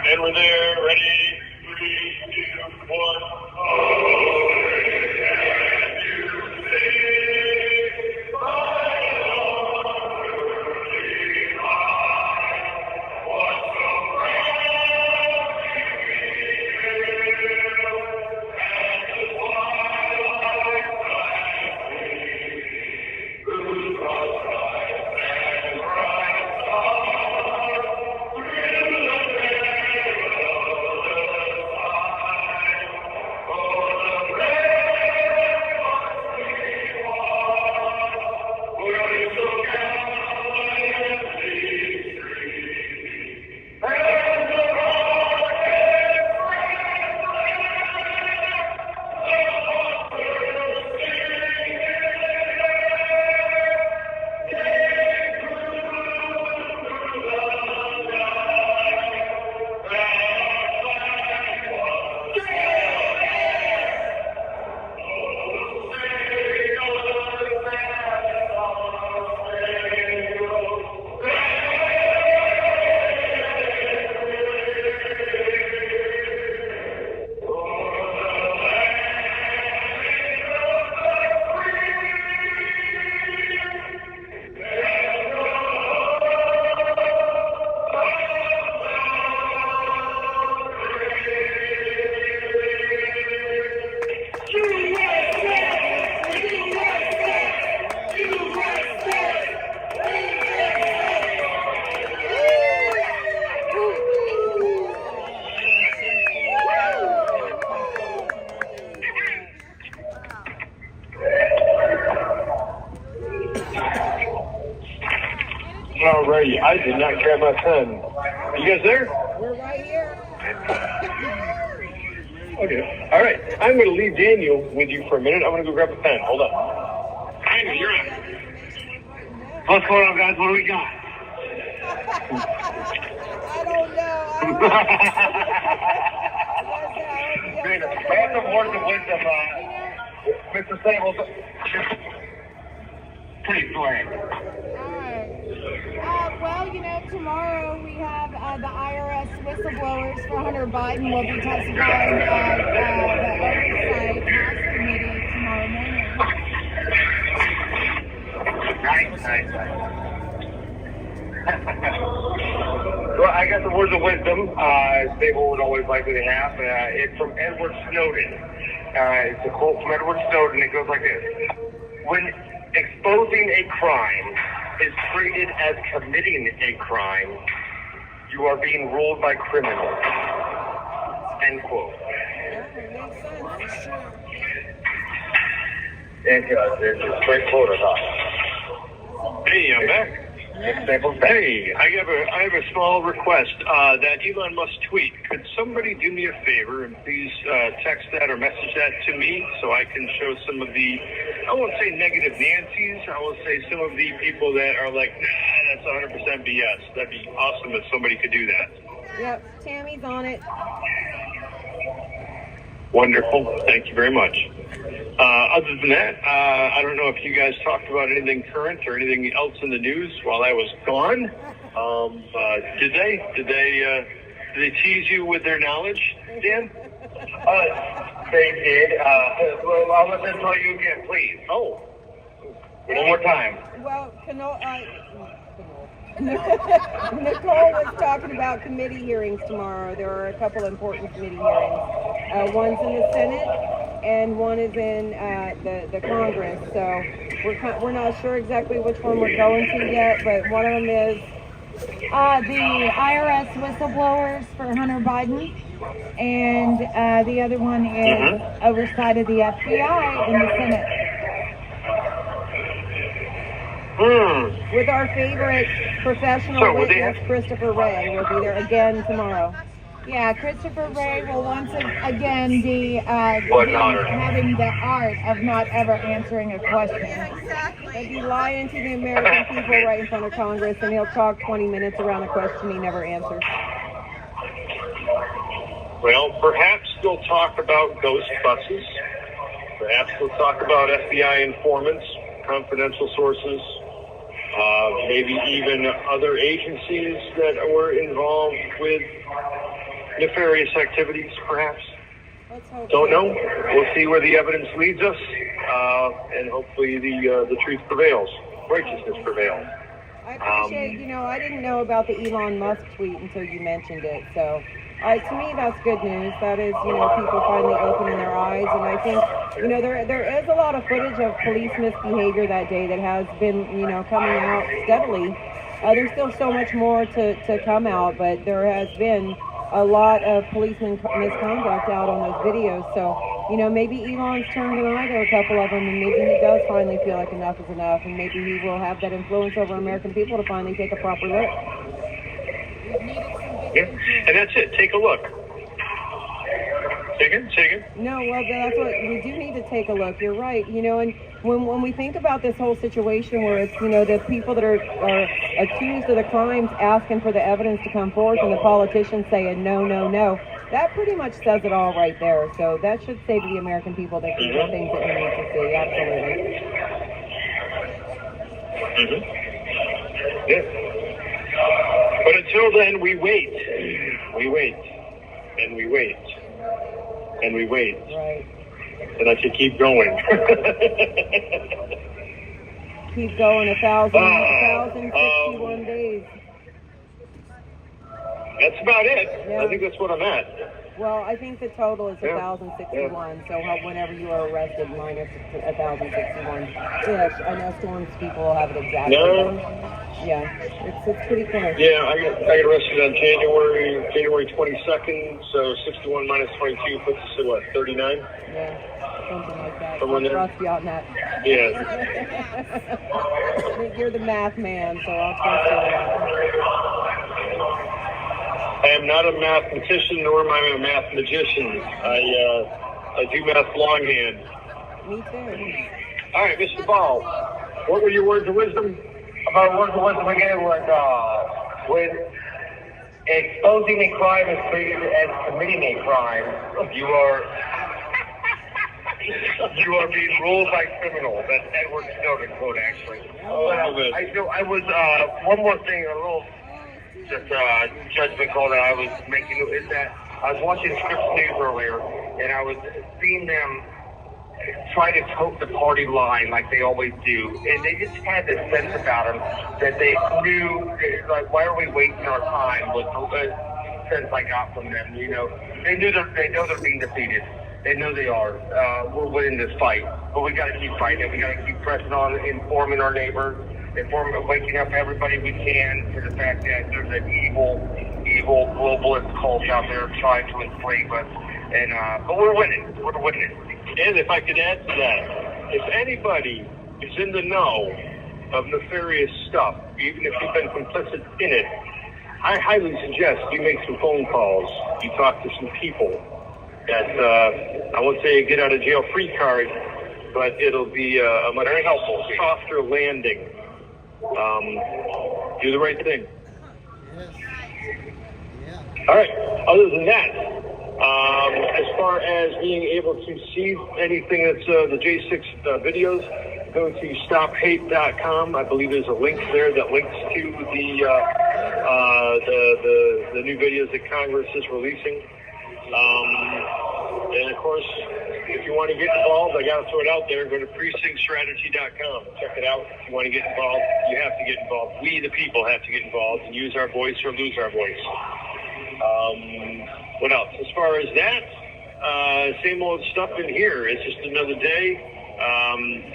And we're there, ready, 3, 2, 1. Alrighty, I did not grab my pen. You guys there? We're right here. Okay. All right. I'm going to leave Daniel with you for a minute. I'm going to go grab a pen. Hold on. Daniel, you're on. What's going on, guys? What do we got? I don't know. Random words of wisdom, Mr. Samuels. Pretty blank. Well, tomorrow we have the IRS whistleblowers for Hunter Biden will be testifying at the Oversight House Committee tomorrow morning. Nice. Well, I got the words of wisdom, Sable would always like to have. It's from Edward Snowden. It's a quote from Edward Snowden. It goes like this. When exposing a crime is treated as committing a crime, you are being ruled by criminals. End quote. It's a great quote, I thought. Hey, I'm back. Hey, I have a small request. That Elon Musk tweet, could somebody do me a favor and please text that or message that to me so I can show some of the, I won't say negative Nancy's, I will say some of the people that are like, nah, that's 100% BS. That'd be awesome if somebody could do that. Yep, Tammy's on it. Wonderful. Thank you very much. Other than that, I don't know if you guys talked about anything current or anything else in the news while I was gone. Did they tease you with their knowledge, Dan? They did. Well, I'll let them tell you again, please. Oh. One more time. Well, Nicole was talking about committee hearings tomorrow. There are a couple important committee hearings. One's in the Senate and one is in the Congress. So we're not sure exactly which one we're going to yet, but one of them is The IRS whistleblowers for Hunter Biden, and the other one is oversight of the FBI in the Senate. With our favorite professional witness, Christopher Wray, will be there again tomorrow. Yeah, Christopher Wray will once again be having the art of not ever answering a question. He'll be lying to the American people right in front of Congress, and he'll talk 20 minutes around a question he never answers. Well, perhaps they'll talk about ghost buses. Perhaps they'll talk about FBI informants, confidential sources, maybe even other agencies that were involved with nefarious activities, perhaps. Don't know. We'll see where the evidence leads us, and hopefully the truth prevails. Righteousness prevails. I appreciate, I didn't know about the Elon Musk tweet until you mentioned it. So, to me, that's good news. That is, people finally opening their eyes. And I think, there is a lot of footage of police misbehavior that day that has been, coming out steadily. There's still so much more to come out, but there has been a lot of police misconduct out on those videos. So, maybe Elon's turned an eye to a couple of them, and maybe he does finally feel like enough is enough, and maybe he will have that influence over American people to finally take a proper look. Yeah, and that's it. Take a look. Say again? No, well, that's what we do need to take a look. You're right. And when we think about this whole situation where it's, the people that are accused of the crimes asking for the evidence to come forth and the politicians saying no, that pretty much says it all right there. So that should say to the American people that these are things that we need to see. Absolutely. Yeah. But until then, we wait. We wait. And we wait. And we wait. Right. And I should keep going. Keep going 1,061 days. That's about it. Yeah. I think that's what I'm at. Well, I think the total is 1,061. So whenever you are arrested, minus 1,061. I know Storm's people will have it exactly. No, Yeah, it's pretty close. Yeah, I got arrested on January 22nd, so 61 minus 22 puts us at what, 39? Yeah, something like that. Somewhere there. Trust you on that. Yeah. I think you're the math man, so I'll trust you on I am not a mathematician, nor am I a math magician. I do math longhand. that. Me too. All right, Mr. Ball, what were your words of wisdom? About words of wisdom again was when exposing a crime is treated as committing a crime, you are being ruled by criminals. That's Edward Snowden quote, actually. I was one more thing, a little just judgment call that I was making is that I was watching Scripps News earlier, and I was seeing them try to tote the party line like they always do, and they just had this sense about them that they knew, like, why are we wasting our time? Was the sense I got from them. You know, they know they're being defeated. They know they are. We're winning this fight, but we got to keep fighting. We got to keep pressing on, informing our neighbors, waking up everybody we can to the fact that there's an evil globalist cult out there trying to enslave us. And but we're winning. We're winning. And if I could add to that, if anybody is in the know of nefarious stuff, even if you've been complicit in it, I highly suggest you make some phone calls. You talk to some people that, I won't say a get out of jail free card, but it'll be a much softer landing. Do the right thing. All right, other than that, as far as being able to see anything that's the J6 videos, go to stophate.com. I believe there's a link there that links to the new videos that Congress is releasing. And of course, if you want to get involved, I got to throw it out there. Go to precinctstrategy.com. Check it out. If you want to get involved, you have to get involved. We, the people, have to get involved and use our voice or lose our voice. What else? As far as that, same old stuff in here. It's just another day.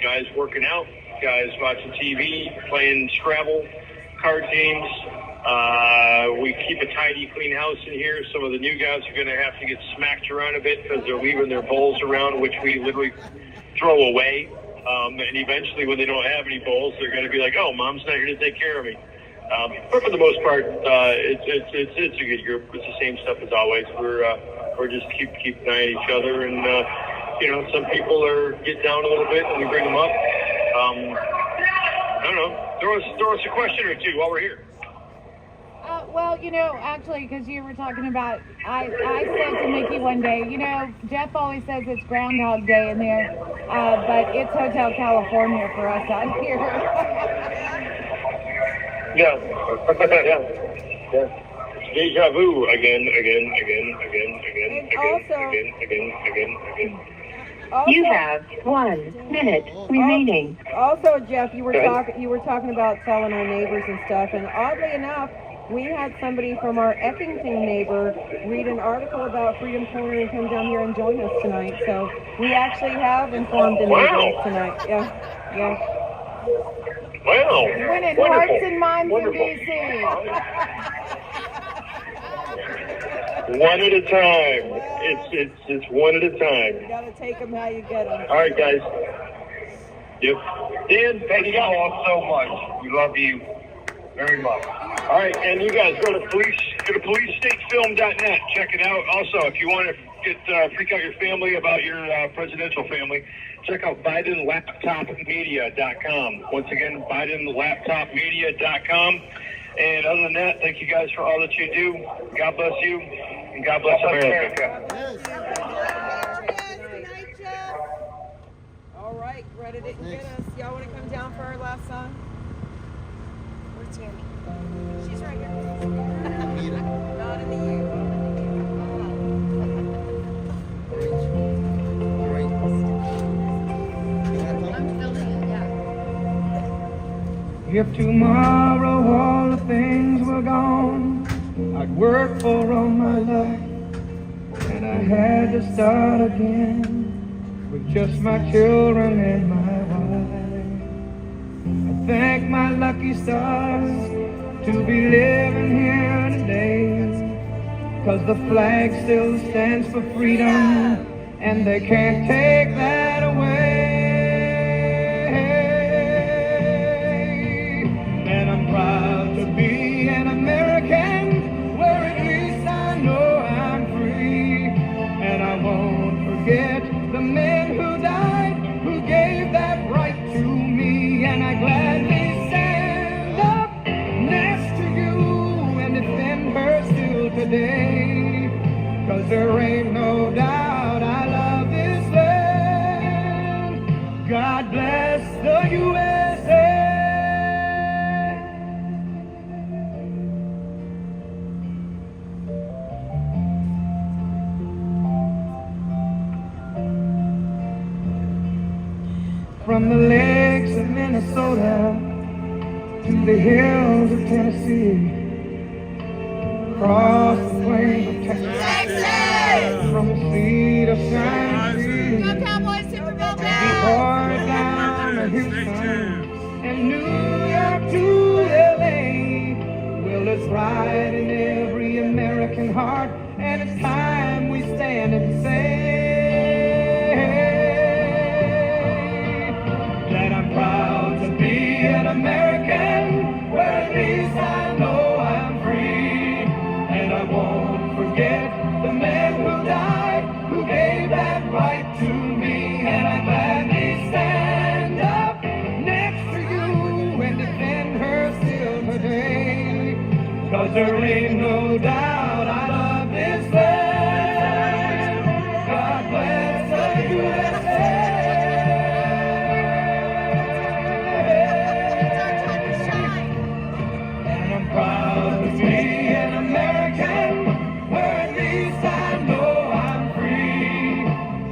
Guys working out, guys watching TV, playing Scrabble, card games. We keep a tidy, clean house in here. Some of the new guys are going to have to get smacked around a bit because they're leaving their bowls around, which we literally throw away. And eventually, when they don't have any bowls, they're going to be like, "Oh, Mom's not here to take care of me." But for the most part, it's a good group. It's the same stuff as always. We're just keep an eye on each other, and you know, some people get down a little bit, and we bring them up. I don't know. Throw us a question or two while we're here. Well, you know, actually, because you were talking about, I said to Mickey one day, you know, Jeff always says it's Groundhog Day in there, but it's Hotel California for us out here. Yeah. Deja vu again. Also, You have 1 minute remaining. Also, Jeff, you were talking about telling our neighbors and stuff, and oddly enough, we had somebody from our Eckington neighbor read an article about Freedom Corner and come down here and join us tonight. So we actually have informed the neighbors tonight. Yeah. Wow. Winning hearts and minds in D.C. One at a time. It's one at a time. You gotta take them how you get them. All right, guys. Yep. Dan, Thank you all so much. We love you very much. All right, and you guys go to policestatefilm.net. Check it out. Also, if you want to freak out your family about your presidential family, check out BidenLaptopMedia.com. Once again, BidenLaptopMedia.com. And other than that, thank you guys for all that you do. God bless you, and God bless America. All right, ready to get us. Y'all want to come down for our last song? Where's Tammy? She's right here. Not in the U. If tomorrow all the things were gone, I'd work for all my life, and I had to start again with just my children and my wife. thank my lucky stars to be living here today. 'Cause the flag still stands for freedom, and they can't take that away. And I'm proud to be an American, where at least I know I'm free. And I won't forget the men who died, who gave that right to me. And I gladly stand up next to you and defend her still today. 'Cause there ain't no doubt I love this land. God bless the USA. From the lakes of Minnesota to the hills of Tennessee, across the plains of Texas, from the sea to shining sea, Go Cowboys, Super Bowl or bound. down to Houston and New York to LA. Well, it's right in every American heart, and it's time we stand and say that I'm proud to be an American, where at least I know I'm free. And I won't forget the men who died, who gave that right to me. And I gladly stand up next to you and defend her still today. 'Cause there ain't no doubt I love this land. God bless the USA. And I'm proud to be an American, where at least I know I'm free.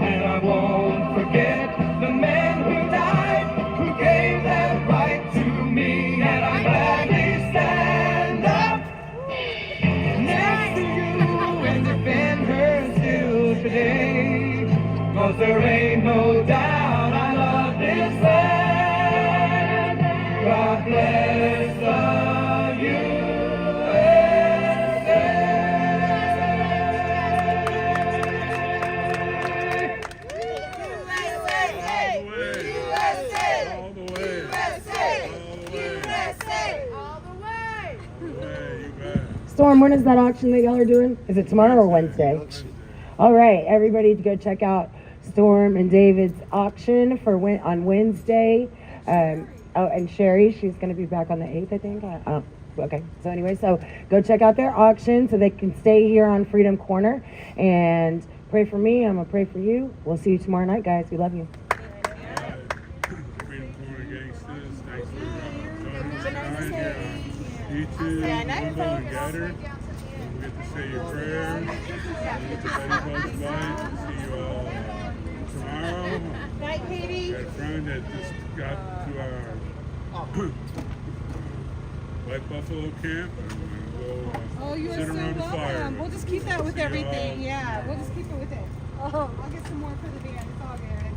And I won't forget the men who died, who gave that right to me. And I gladly stand up next to you and defend her still today. 'Cause there ain't no doubt I love this land. God bless the Storm, when is that auction that y'all are doing? Is it tomorrow or Wednesday? All right, everybody to go check out Storm and David's auction for on Wednesday. Oh, and Sherry, she's going to be back on the 8th, I think. Okay, so anyway, so go check out their auction so they can stay here on Freedom Corner and pray for me. I'm going to pray for you. We'll see you tomorrow night, guys. We love you. Freedom Corner Gangsters, thanks for joining us YouTube, Rumble, and Gather. Don't forget to say your prayers. Don't forget to let everybody bite. See you all tomorrow. Night, Katie. We had a friend that just got to our White Buffalo camp, and we'll you are sit so around the fire. welcome. We'll just keep that with See you everything. all. Yeah, we'll just keep it with it. I'll get some more for the band. It's all good.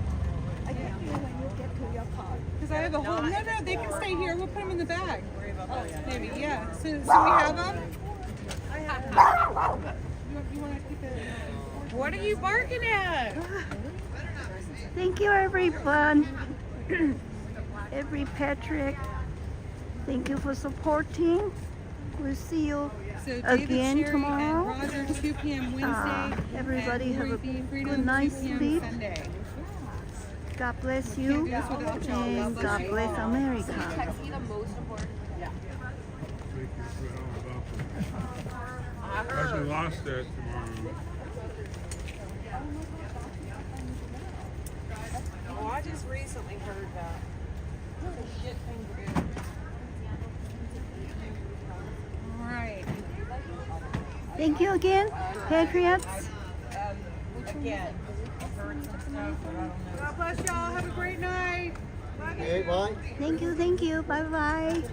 I can't feel when you get to your car. Because I have a whole. No, they can stay here. We'll put them in the bag. Maybe, yeah. So we have them? I have them. You want to keep it? What are you barking at? Thank you, everyone. Every Patrick. Thank you for supporting. We'll see you So David, again Sherry, tomorrow. and Roger, 2 p.m. Wednesday. Everybody and have a Ruby, Freedom, good night's 2 p.m. sleep. Sunday. God bless Can't you. do this without y'all. And God bless America. I actually lost that tomorrow. Oh, I just recently heard that. Shit finger. All right. Thank you again, Patriots. Again. God bless y'all. Have a great night. Bye. Okay, bye. Thank you, thank you. Bye bye.